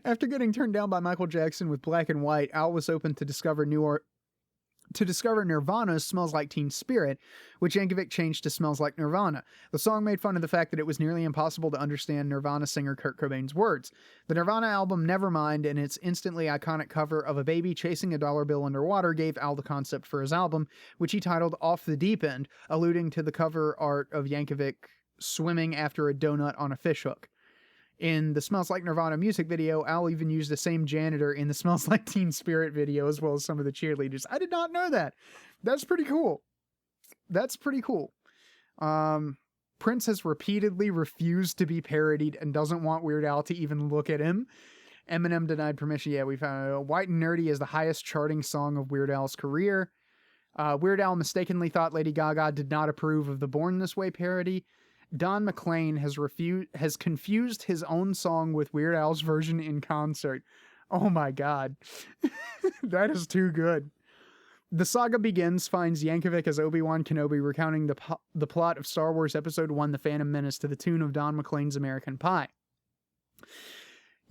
After getting turned down by Michael Jackson with Black and White, Al was open to discover Nirvana's Smells Like Teen Spirit, which Yankovic changed to Smells Like Nirvana. The song made fun of the fact that it was nearly impossible to understand Nirvana singer Kurt Cobain's words. The Nirvana album Nevermind and its instantly iconic cover of a baby chasing a dollar bill underwater gave Al the concept for his album, which he titled Off the Deep End, alluding to the cover art of Yankovic swimming after a donut on a fishhook. In the Smells Like Nirvana music video, Al even used the same janitor in the Smells Like Teen Spirit video, as well as some of the cheerleaders. I did not know that. That's pretty cool. Prince has repeatedly refused to be parodied and doesn't want Weird Al to even look at him. Eminem denied permission. Yeah, we found White and Nerdy is the highest charting song of Weird Al's career. Weird Al mistakenly thought Lady Gaga did not approve of the Born This Way parody. Don McLean has confused his own song with Weird Al's version in concert. Oh my god. That is too good. The saga begins finds Yankovic as Obi-Wan Kenobi recounting the plot of Star Wars Episode I, The Phantom Menace, to the tune of Don McLean's American Pie.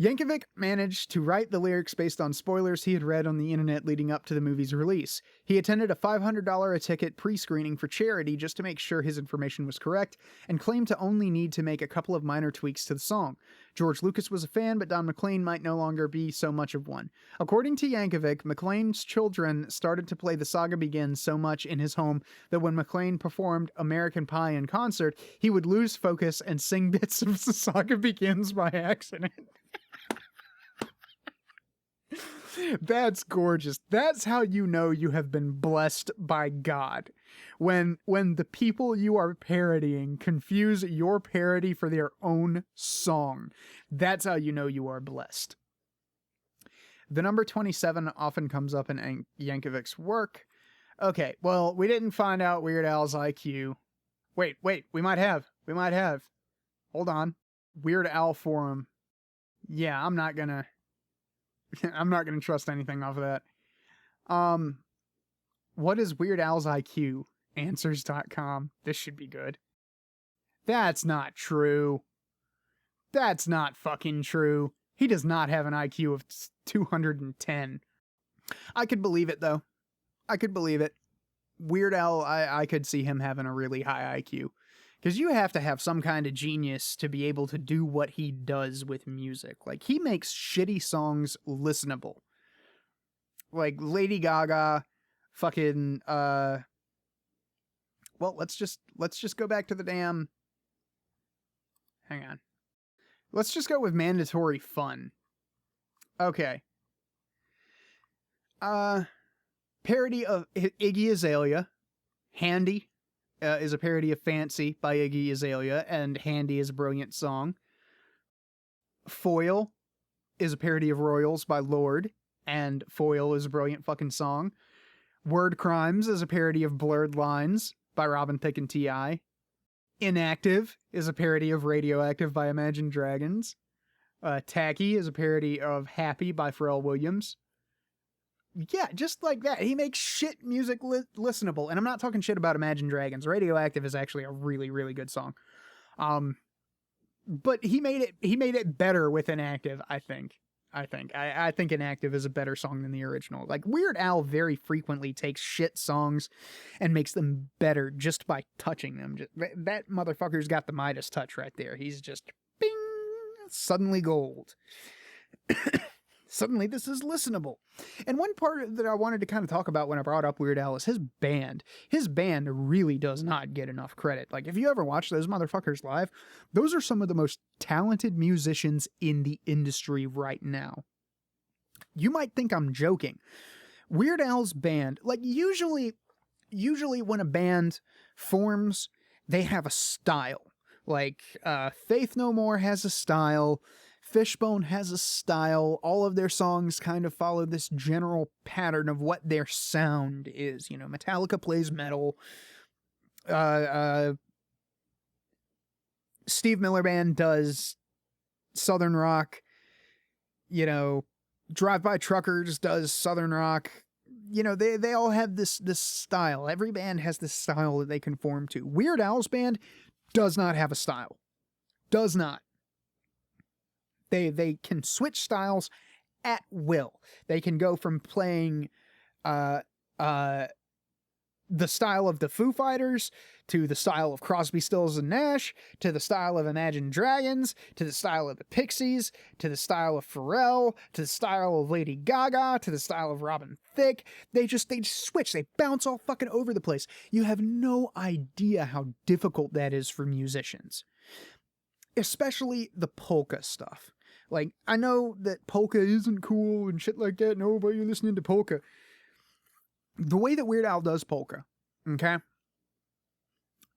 Yankovic managed to write the lyrics based on spoilers he had read on the internet leading up to the movie's release. He attended a $500 a ticket pre-screening for charity just to make sure his information was correct, and claimed to only need to make a couple of minor tweaks to the song. George Lucas was a fan, but Don McLean might no longer be so much of one. According to Yankovic, McLean's children started to play The Saga Begins so much in his home that when McLean performed American Pie in concert, he would lose focus and sing bits of The Saga Begins by accident. That's gorgeous. That's how you know you have been blessed by God. When the people you are parodying confuse your parody for their own song. That's how you know you are blessed. The number 27 often comes up in Yankovic's work. Okay, well, we didn't find out Weird Al's IQ. Wait, we might have. Hold on. Weird Al forum. Yeah, I'm not gonna trust anything off of that. What is Weird Al's IQ? Answers.com. This should be good. That's not true. That's not fucking true. He does not have an IQ of 210. I could believe it, though. I could believe it. Weird Al, I could see him having a really high IQ. Because you have to have some kind of genius to be able to do what he does with music. Like, he makes shitty songs listenable. Like, Lady Gaga, fucking, well, let's just go back to the damn... Hang on. Let's just go with Mandatory Fun. Okay. Parody of Iggy Azalea. Handy. Is a parody of Fancy by Iggy Azalea, and Handy is a brilliant song. Foil is a parody of Royals by Lorde, and Foil is a brilliant fucking song. Word Crimes is a parody of Blurred Lines by Robin Thicke and T.I. Inactive is a parody of Radioactive by Imagine Dragons. Tacky is a parody of Happy by Pharrell Williams. Yeah, just like that. He makes shit music listenable. And I'm not talking shit about Imagine Dragons. Radioactive is actually a really, really good song. But he made it better with Inactive, I think. I think Inactive is a better song than the original. Like, Weird Al very frequently takes shit songs and makes them better just by touching them. That motherfucker's got the Midas touch right there. He's just, bing, suddenly gold. Suddenly this is listenable. And one part that I wanted to kind of talk about when I brought up Weird Al is his band. His band really does not get enough credit. Like, if you ever watch those motherfuckers live, those are some of the most talented musicians in the industry right now. You might think I'm joking. Weird Al's band, like, usually when a band forms, they have a style. Like, Faith No More has a style. Fishbone has a style. All of their songs kind of follow this general pattern of what their sound is. You know, Metallica plays metal. Steve Miller Band does Southern rock. You know, Drive By Truckers does Southern rock. You know, they all have this style. Every band has this style that they conform to. Weird Al's band does not have a style. Does not. They can switch styles at will. They can go from playing the style of the Foo Fighters to the style of Crosby, Stills and Nash to the style of Imagine Dragons to the style of the Pixies to the style of Pharrell to the style of Lady Gaga to the style of Robin Thicke. They just switch. They bounce all fucking over the place. You have no idea how difficult that is for musicians. Especially the polka stuff. Like, I know that polka isn't cool and shit like that. Nobody listening to polka. The way that Weird Al does polka, okay?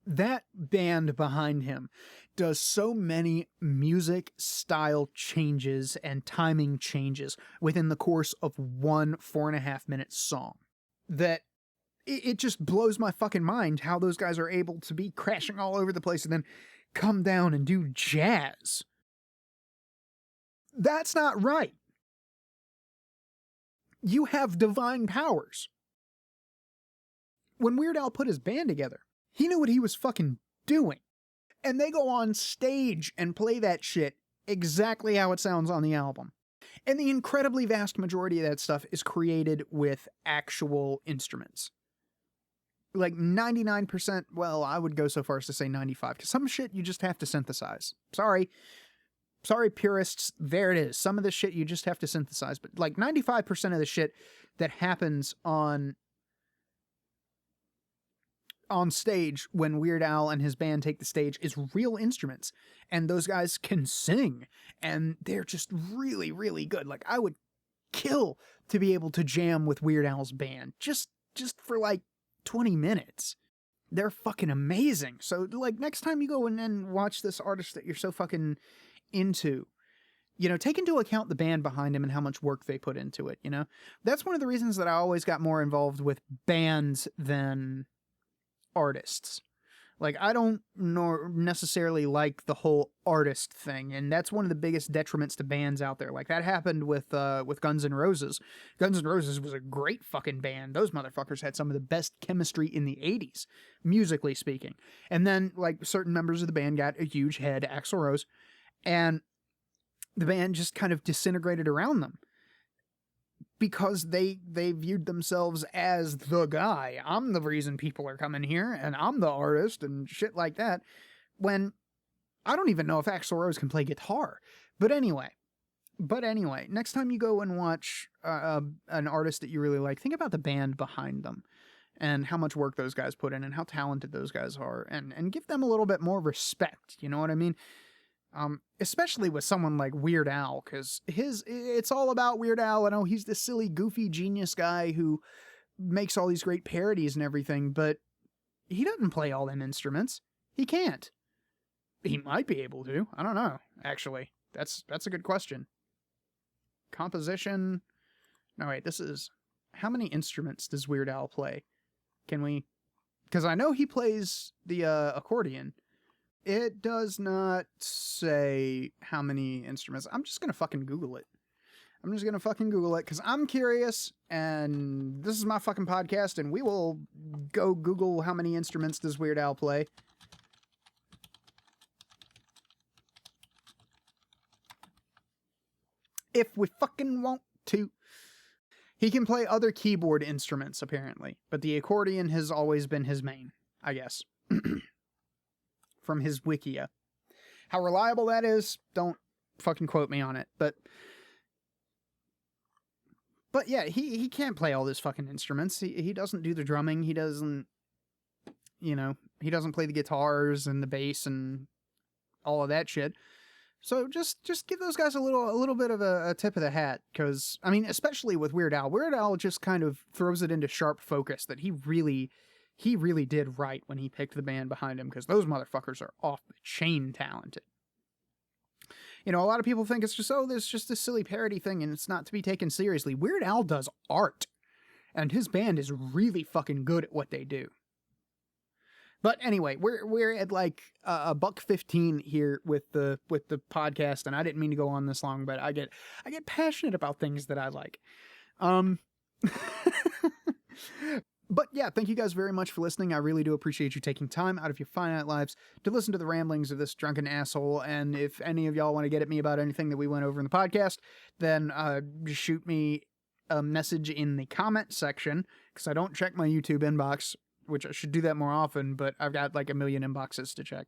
That band behind him does so many music style changes and timing changes within the course of one 4.5 minute song that it just blows my fucking mind how those guys are able to be crashing all over the place and then come down and do jazz. That's not right. You have divine powers. When Weird Al put his band together, he knew what he was fucking doing. And they go on stage and play that shit exactly how it sounds on the album. And the incredibly vast majority of that stuff is created with actual instruments. Like 99%, well, I would go so far as to say 95, because some shit you just have to synthesize. Sorry, purists, there it is. Some of this shit you just have to synthesize, but like 95% of the shit that happens on stage when Weird Al and his band take the stage is real instruments, and those guys can sing, and they're just really, really good. Like, I would kill to be able to jam with Weird Al's band just for like 20 minutes. They're fucking amazing. So like next time you go and watch this artist that you're so fucking into, you know, take into account the band behind him and how much work they put into it, you know? That's one of the reasons that I always got more involved with bands than artists. Like, I don't necessarily like the whole artist thing, and that's one of the biggest detriments to bands out there. Like, that happened with Guns N' Roses. Guns N' Roses was a great fucking band. Those motherfuckers had some of the best chemistry in the 80s, musically speaking. And then, like, certain members of the band got a huge head, Axl Rose, and the band just kind of disintegrated around them. Because they viewed themselves as the guy. I'm the reason people are coming here, and I'm the artist, and shit like that. When I don't even know if Axl Rose can play guitar. But anyway, next time you go and watch an artist that you really like, think about the band behind them, and how much work those guys put in, and how talented those guys are, and give them a little bit more respect. You know what I mean? Especially with someone like Weird Al, because it's all about Weird Al. I know he's this silly, goofy genius guy who makes all these great parodies and everything, but he doesn't play all them instruments. He can't. He might be able to. I don't know, actually. That's a good question. Composition. No, wait, this is... How many instruments does Weird Al play? Can we... Because I know he plays the accordion. It does not say how many instruments. I'm just going to fucking Google it. Because I'm curious, and this is my fucking podcast, and we will go Google how many instruments does Weird Al play. If we fucking want to. He can play other keyboard instruments, apparently, but the accordion has always been his main, I guess. From his Wikia. How reliable that is, don't fucking quote me on it, but yeah, he can't play all those fucking instruments. He doesn't do the drumming, he doesn't, you know, he doesn't play the guitars and the bass and all of that shit. So just give those guys a little bit of a tip of the hat, because, I mean, especially with Weird Al just kind of throws it into sharp focus that he really did right when he picked the band behind him, because those motherfuckers are off the chain talented. You know, a lot of people think it's just, there's just this silly parody thing and it's not to be taken seriously. Weird Al does art, and his band is really fucking good at what they do. But anyway, we're at like a $1:15 here with the podcast, and I didn't mean to go on this long, but I get passionate about things that I like. But yeah, thank you guys very much for listening. I really do appreciate you taking time out of your finite lives to listen to the ramblings of this drunken asshole. And if any of y'all want to get at me about anything that we went over in the podcast, then just shoot me a message in the comment section, because I don't check my YouTube inbox, which I should do that more often, but I've got like a million inboxes to check.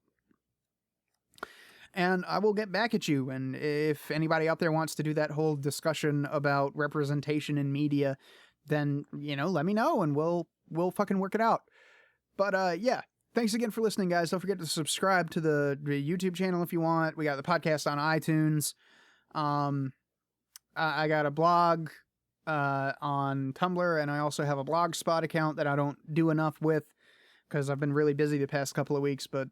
And I will get back at you. And if anybody out there wants to do that whole discussion about representation in media, then, you know, let me know and we'll fucking work it out. But yeah, thanks again for listening, guys. Don't forget to subscribe to the YouTube channel if you want. We got the podcast on iTunes. I got a blog on Tumblr, and I also have a Blogspot account that I don't do enough with because I've been really busy the past couple of weeks. But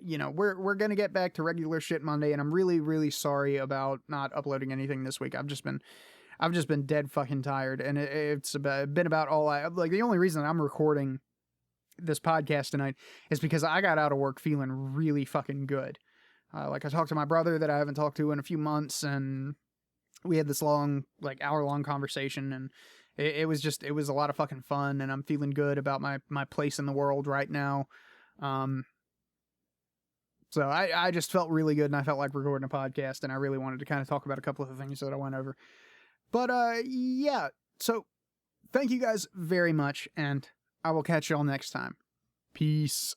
you know, we're gonna get back to regular shit Monday, and I'm really, really sorry about not uploading anything this week. I've just been dead fucking tired, and it's been about all like. The only reason I'm recording this podcast tonight is because I got out of work feeling really fucking good. Like, I talked to my brother that I haven't talked to in a few months, and we had this long, like, hour-long conversation, and it was a lot of fucking fun, and I'm feeling good about my place in the world right now. So So I just felt really good, and I felt like recording a podcast, and I really wanted to kind of talk about a couple of the things that I went over. But yeah, so thank you guys very much, and I will catch y'all next time. Peace.